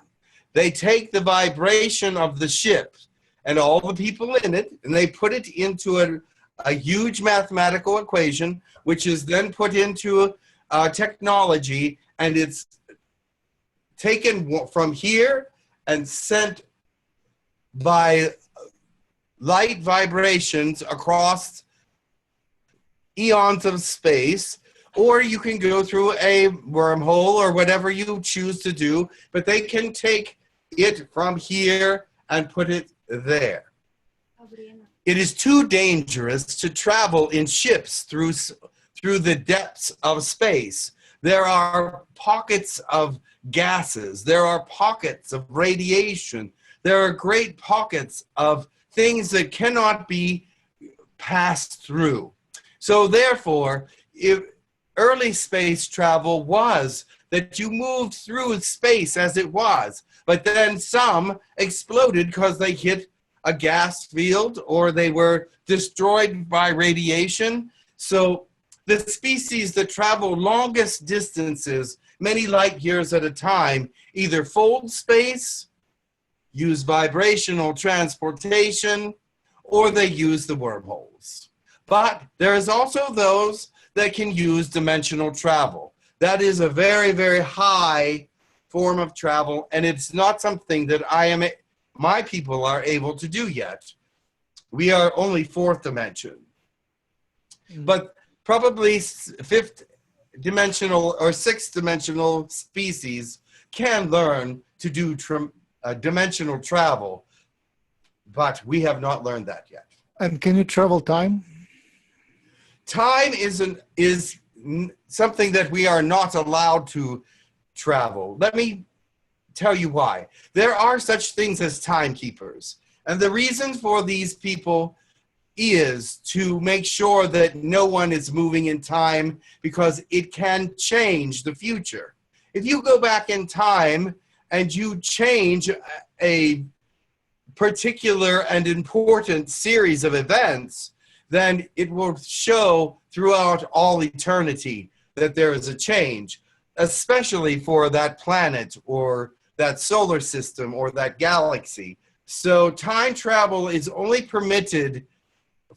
They take the vibration of the ship and all the people in it, and they put it into a huge mathematical equation, which is then put into technology, and it's taken from here and sent by light vibrations across eons of space, or you can go through a wormhole or whatever you choose to do, but they can take it from here and put it there. It is too dangerous to travel in ships through the depths of space. There are pockets of gases. There are pockets of radiation. There are great pockets of things that cannot be passed through. So therefore, if early space travel was that you moved through space as it was, but then some exploded because they hit a gas field or they were destroyed by radiation. So the species that travel longest distances, many light years at a time, either fold space, use vibrational transportation, or they use the wormholes. But there is also those that can use dimensional travel. That is a very, very high form of travel, and it's not something that my people are able to do yet. We are only fourth dimension. But probably fifth dimensional or sixth dimensional species can learn to do dimensional travel, but we have not learned that yet. And can you travel time? Time is something that we are not allowed to travel. Let me tell you why. There are such things as timekeepers, and the reason for these people is to make sure that no one is moving in time, because it can change the future. If you go back in time and you change a particular and important series of events, then it will show throughout all eternity that there is a change, especially for that planet or that solar system or that galaxy. So time travel is only permitted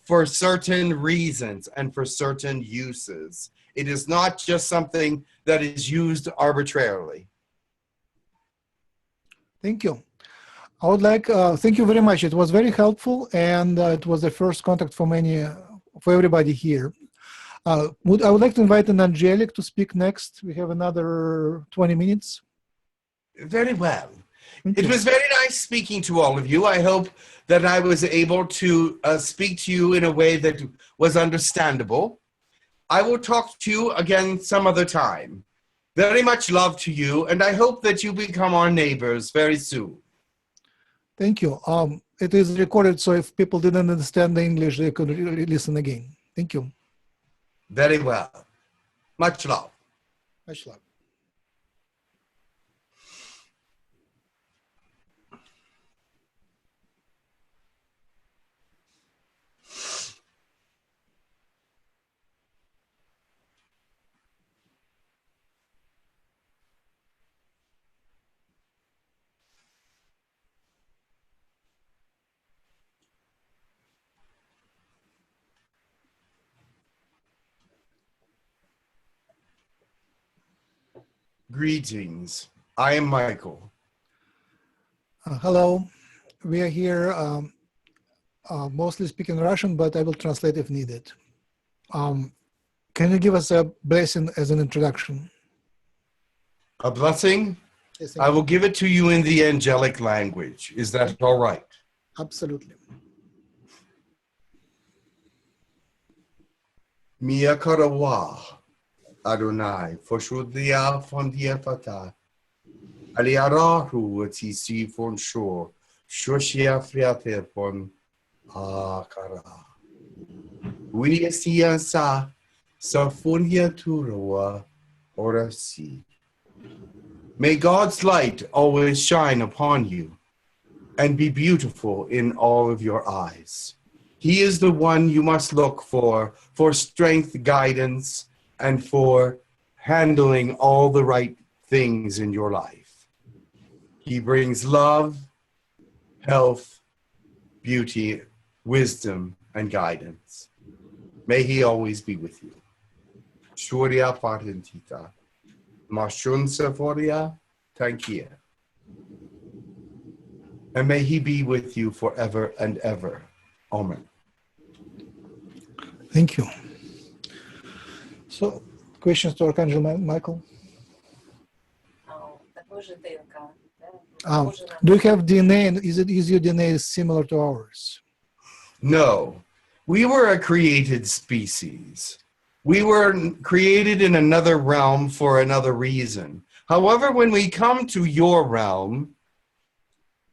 for certain reasons and for certain uses. It is not just something that is used arbitrarily. Thank you. I would like, thank you very much. It was very helpful, and it was the first contact for everybody here. I would like to invite an Angelic to speak next. We have another 20 minutes. Very well. It was very nice speaking to all of you. I hope that I was able to speak to you in a way that was understandable. I will talk to you again some other time. Very much love to you, and I hope that you become our neighbors very soon. Thank you. It is recorded, so if people didn't understand the English, they could listen again. Thank you. Very well. Much love. Much love. Greetings. I am Michael. Hello. We are here mostly speaking Russian, but I will translate if needed. Can you give us a blessing as an introduction? A blessing? Yes, I will give it to you in the angelic language. Is that all right? Absolutely. Mia karawa. Adonai, Foshudia von Diafata, Aliarahu, Tisi von Shore, Shoshia Friate von Akara. Winia Siansa, Safunia Turawa, Ora si. May God's light always shine upon you and be beautiful in all of your eyes. He is the one you must look for strength, guidance, and for handling all the right things in your life. He brings love, health, beauty, wisdom, and guidance. May he always be with you. Shurya Parintita. Mashun Sephoria Tankia. And may he be with you forever and ever. Amen. Thank you. So, questions to Archangel Michael? Do you have DNA, and is your DNA similar to ours? No. We were a created species. We were created in another realm for another reason. However, when we come to your realm,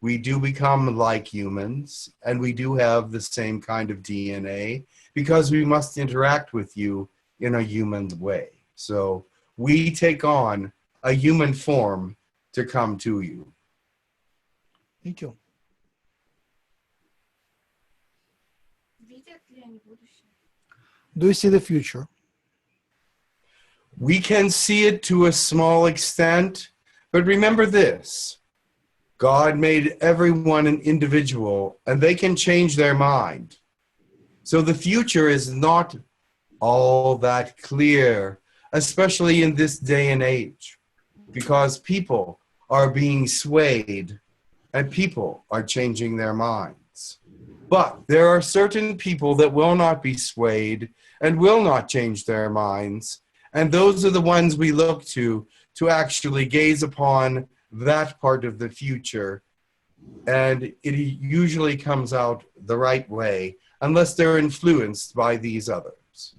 we do become like humans, and we do have the same kind of DNA because we must interact with you in a human way. So we take on a human form to come to you. Thank you. Do you see the future? We can see it to a small extent, but remember this. God made everyone an individual, and they can change their mind. So the future is not all that clear, especially in this day and age, because people are being swayed and people are changing their minds. But there are certain people that will not be swayed and will not change their minds, and those are the ones we look to actually gaze upon that part of the future, and it usually comes out the right way unless they're influenced by these others.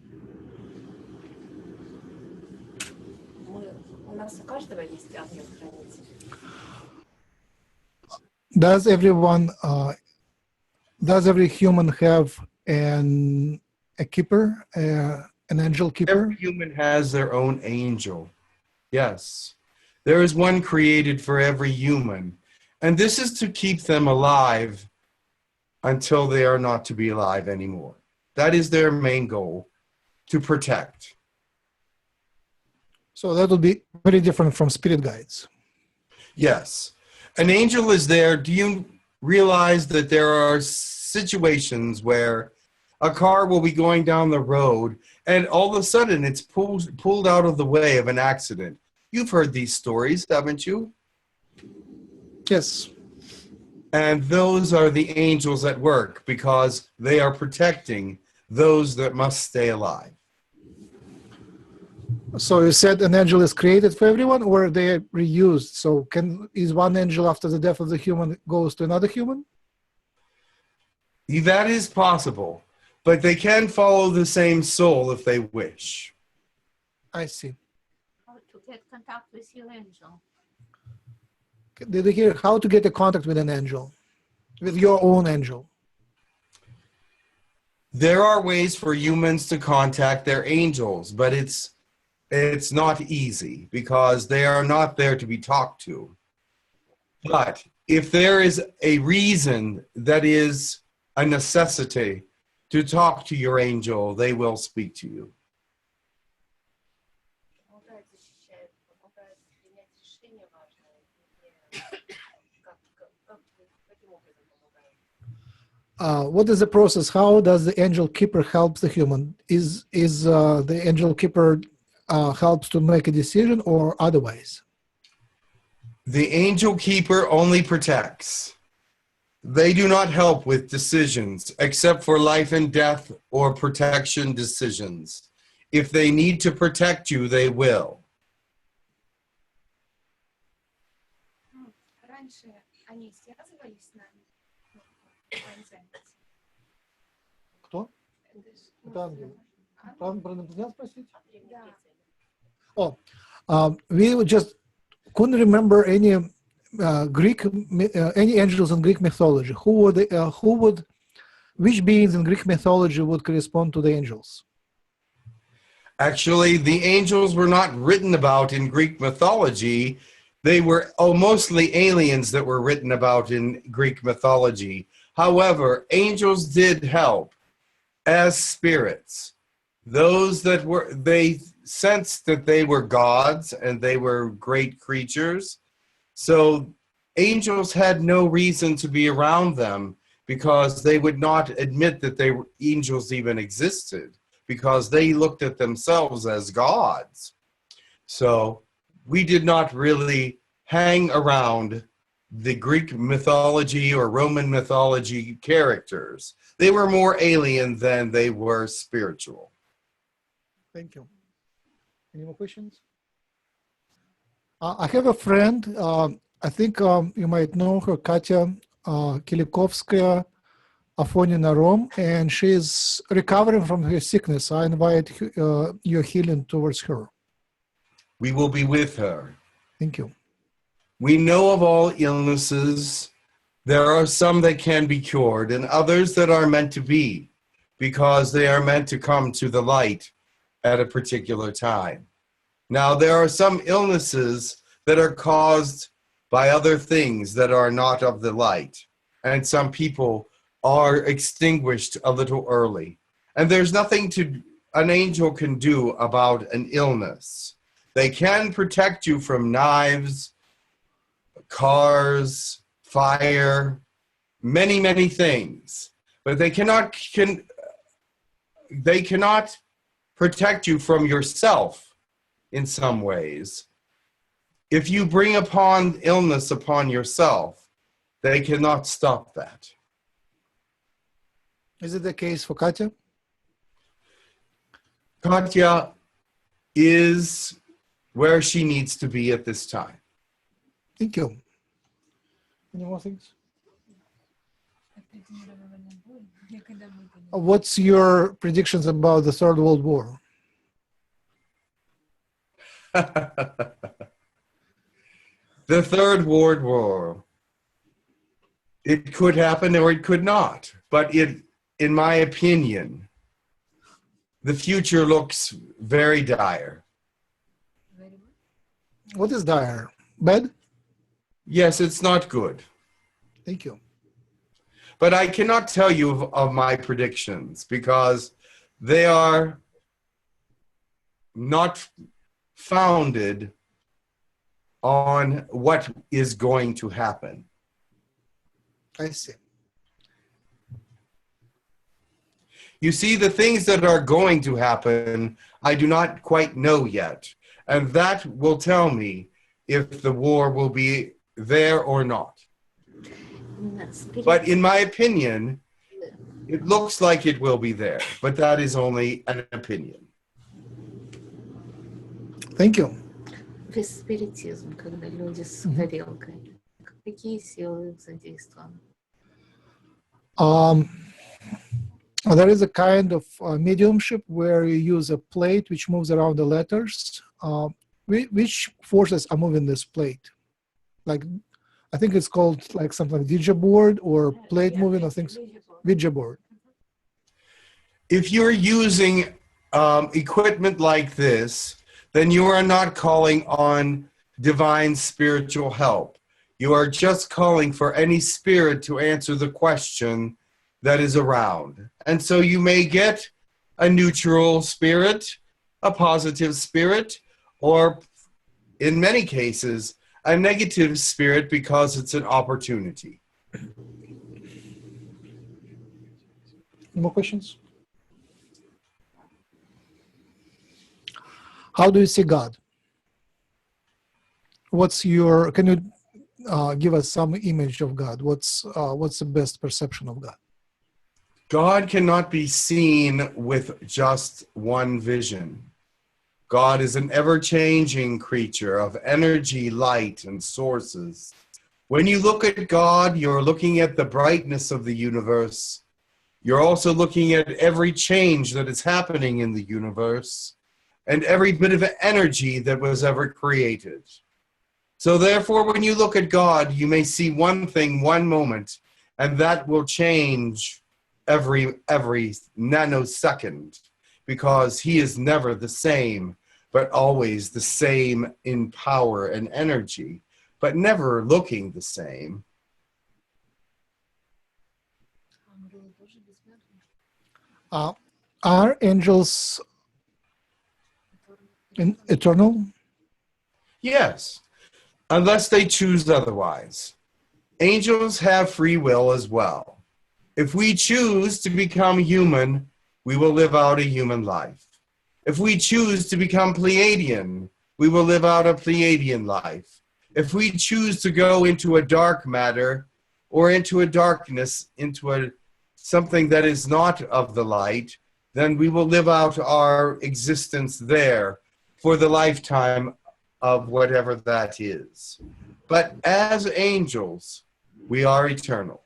Does every human have a keeper, an angel keeper? Every human has their own angel. Yes. There is one created for every human. And this is to keep them alive until they are not to be alive anymore. That is their main goal, to protect. So that would be very different from spirit guides. Yes. An angel is there. Do you realize that there are situations where a car will be going down the road and all of a sudden it's pulled out of the way of an accident? You've heard these stories, haven't you? Yes. And those are the angels at work because they are protecting those that must stay alive. So you said an angel is created for everyone, or they are reused? So is one angel after the death of the human goes to another human? That is possible, but they can follow the same soul if they wish. I see. How to get contact with your angel? Did you hear how to get a contact with an angel, with your own angel? There are ways for humans to contact their angels, but it's not easy because they are not there to be talked to. But if there is a reason that is a necessity to talk to your angel, they will speak to you. What is the process? How does the angel keeper help the human? Is the angel keeper helps to make a decision or otherwise? The angel keeper only protects. They do not help with decisions except for life and death or protection decisions. If they need to protect you, they will. Кто? Это ангел. Там про инопланетян спросить? Oh, we just couldn't remember any any angels in Greek mythology. Which beings in Greek mythology would correspond to the angels? Actually, the angels were not written about in Greek mythology. They were mostly aliens that were written about in Greek mythology. However, angels did help as spirits. Those that were, they sensed that they were gods and they were great creatures. So angels had no reason to be around them because they would not admit that they were, angels even existed, because they looked at themselves as gods. So we did not really hang around the Greek mythology or Roman mythology characters. They were more alien than they were spiritual. Thank you. Any more questions? I have a friend, I think you might know her, Katya Kilikovskaya, Afonina, Rome, and she is recovering from her sickness. I invite your healing towards her. We will be with her. Thank you. We know of all illnesses. There are some that can be cured and others that are meant to be, because they are meant to come to the light at a particular time. Now, there are some illnesses that are caused by other things that are not of the light, and some people are extinguished a little early. And there's nothing an angel can do about an illness. They can protect you from knives, cars, fire, many, many things. But they cannot protect you from yourself in some ways. If you bring upon illness upon yourself, they cannot stop that. Is it the case for Katya? Katya is where she needs to be at this time. Thank you. Any more things? What's your predictions about the Third World War? The Third World War. It could happen or it could not. But in my opinion, the future looks very dire. What is dire? Bad? Yes, it's not good. Thank you. But I cannot tell you of my predictions because they are not founded on what is going to happen. I see. You see, the things that are going to happen, I do not quite know yet. And that will tell me if the war will be there or not. But in my opinion, it looks like it will be there. But that is only an opinion. Thank you. Весь спиритизм, когда люди с горелкой. Какие силы задействованы? There is a kind of mediumship where you use a plate which moves around the letters. Which forces are moving this plate? Like, I think it's called like something like Ouija board or plate moving or things. Ouija board. If you're using equipment like this, then you are not calling on divine spiritual help. You are just calling for any spirit to answer the question that is around. And so you may get a neutral spirit, a positive spirit, or in many cases, a negative spirit because it's an opportunity. Any more questions? How do you see God? What's your, can you give us some image of God? What's the best perception of God? God cannot be seen with just one vision. God is an ever-changing creature of energy, light, and sources. When you look at God, you're looking at the brightness of the universe. You're also looking at every change that is happening in the universe and every bit of energy that was ever created. So therefore, when you look at God, you may see one thing, one moment, and that will change every nanosecond, because he is never the same, but always the same in power and energy, but never looking the same. Are angels eternal? Yes, unless they choose otherwise. Angels have free will as well. If we choose to become human, we will live out a human life. If we choose to become Pleiadian, we will live out a Pleiadian life. If we choose to go into a dark matter or into a darkness, into something that is not of the light, then we will live out our existence there for the lifetime of whatever that is. But as angels, we are eternal.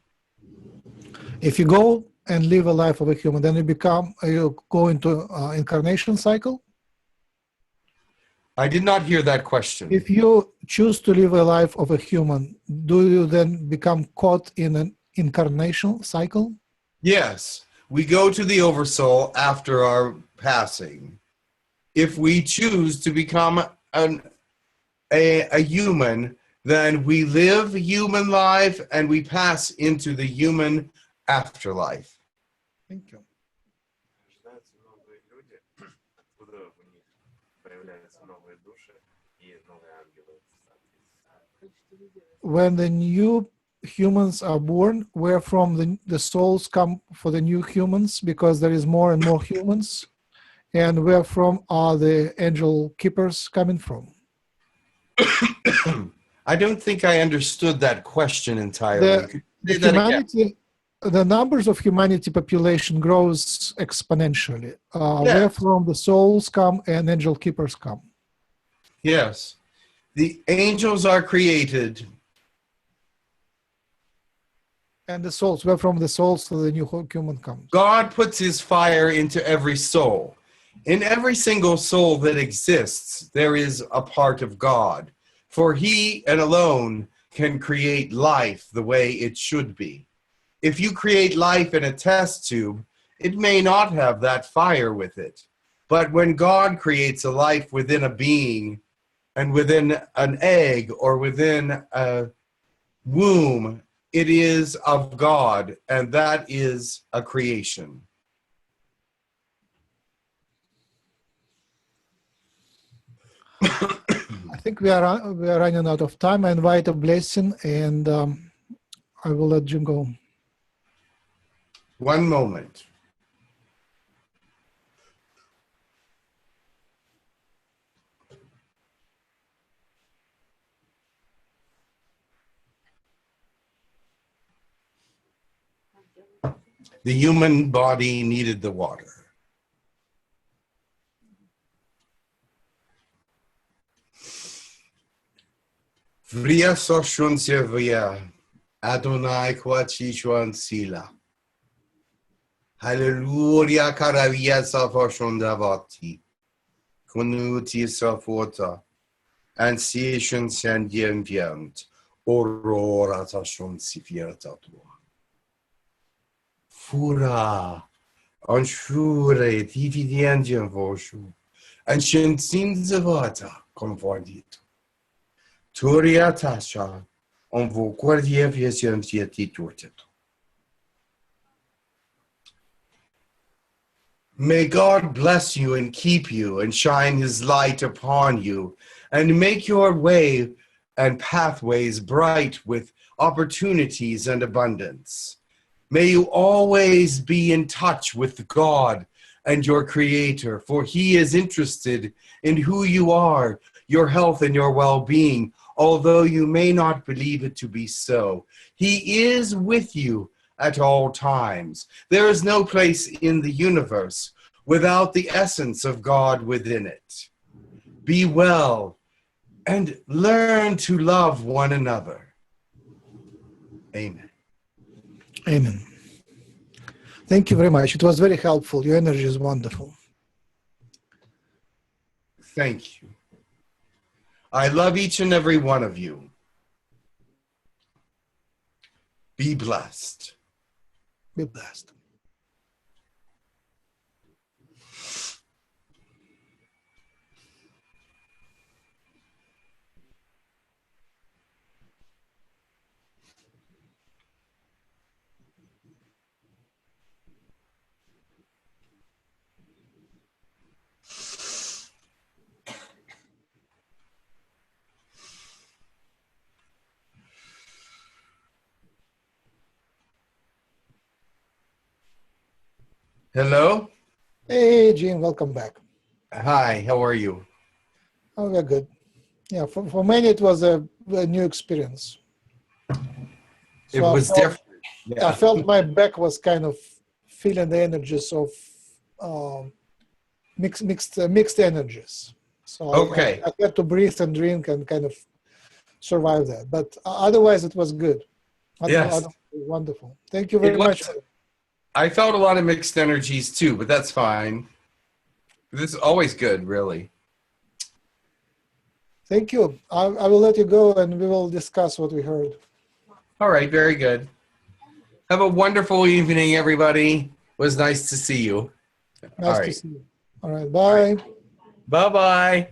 If you go and live a life of a human, then you go into incarnation cycle? I did not hear that question. If you choose to live a life of a human, do you then become caught in an incarnation cycle? Yes, we go to the oversoul after our passing. If we choose to become a human, then we live human life and we pass into the human afterlife. Thank you. When the new humans are born, where from the souls come for the new humans, because there is more and more humans, and where from are the angel keepers coming from? I don't think I understood that question entirely. The numbers of humanity population grows exponentially. Yes. Where from the souls come and angel keepers come? Yes. The angels are created. And the souls, where from the souls to the new human comes? God puts his fire into every soul. In every single soul that exists, there is a part of God. For he and alone can create life the way it should be. If you create life in a test tube, it may not have that fire with it. But when God creates a life within a being and within an egg or within a womb, it is of God, and that is a creation. I think we are running out of time. I invite a blessing, and I will let Jim go. One moment. The human body needed the water. Vria soshun sevia, Adonai kwachichuan sila. Hallelujah karavia safoshon davati. Kunuti safota. Ansation sandien viant. Aurora tashon sifiertatua. Fura. Anshure dividiengen voshu. Anshin sinzavata convordito. Turia tasha. On vous guardiez viesienti turteto. May God bless you and keep you and shine his light upon you and make your way and pathways bright with opportunities and abundance. May you always be in touch with God and your Creator, for he is interested in who you are, your health and your well-being, although you may not believe it to be so. He is with you at all times. There is no place in the universe without the essence of God within it. Be well and learn to love one another. Amen. Amen. Thank you very much. It was very helpful. Your energy is wonderful. Thank you. I love each and every one of you. Be blessed. Be blessed. Hello. Hey, Gene, welcome back. Hi, how are you? Oh, we're good. Yeah, for many it was a new experience. It So was different. Yeah. I felt my back was kind of feeling the energies of mixed energies. So Okay. I had to breathe and drink and kind of survive that. But otherwise, it was good. Yes. Wonderful. Thank you It very much. was. I felt a lot of mixed energies too, but that's fine. This is always good, really. Thank you. I will let you go and we will discuss what we heard. All right, very good. Have a wonderful evening, everybody. It was nice to see you. Nice All to right. see you. All right. Bye. Bye-bye.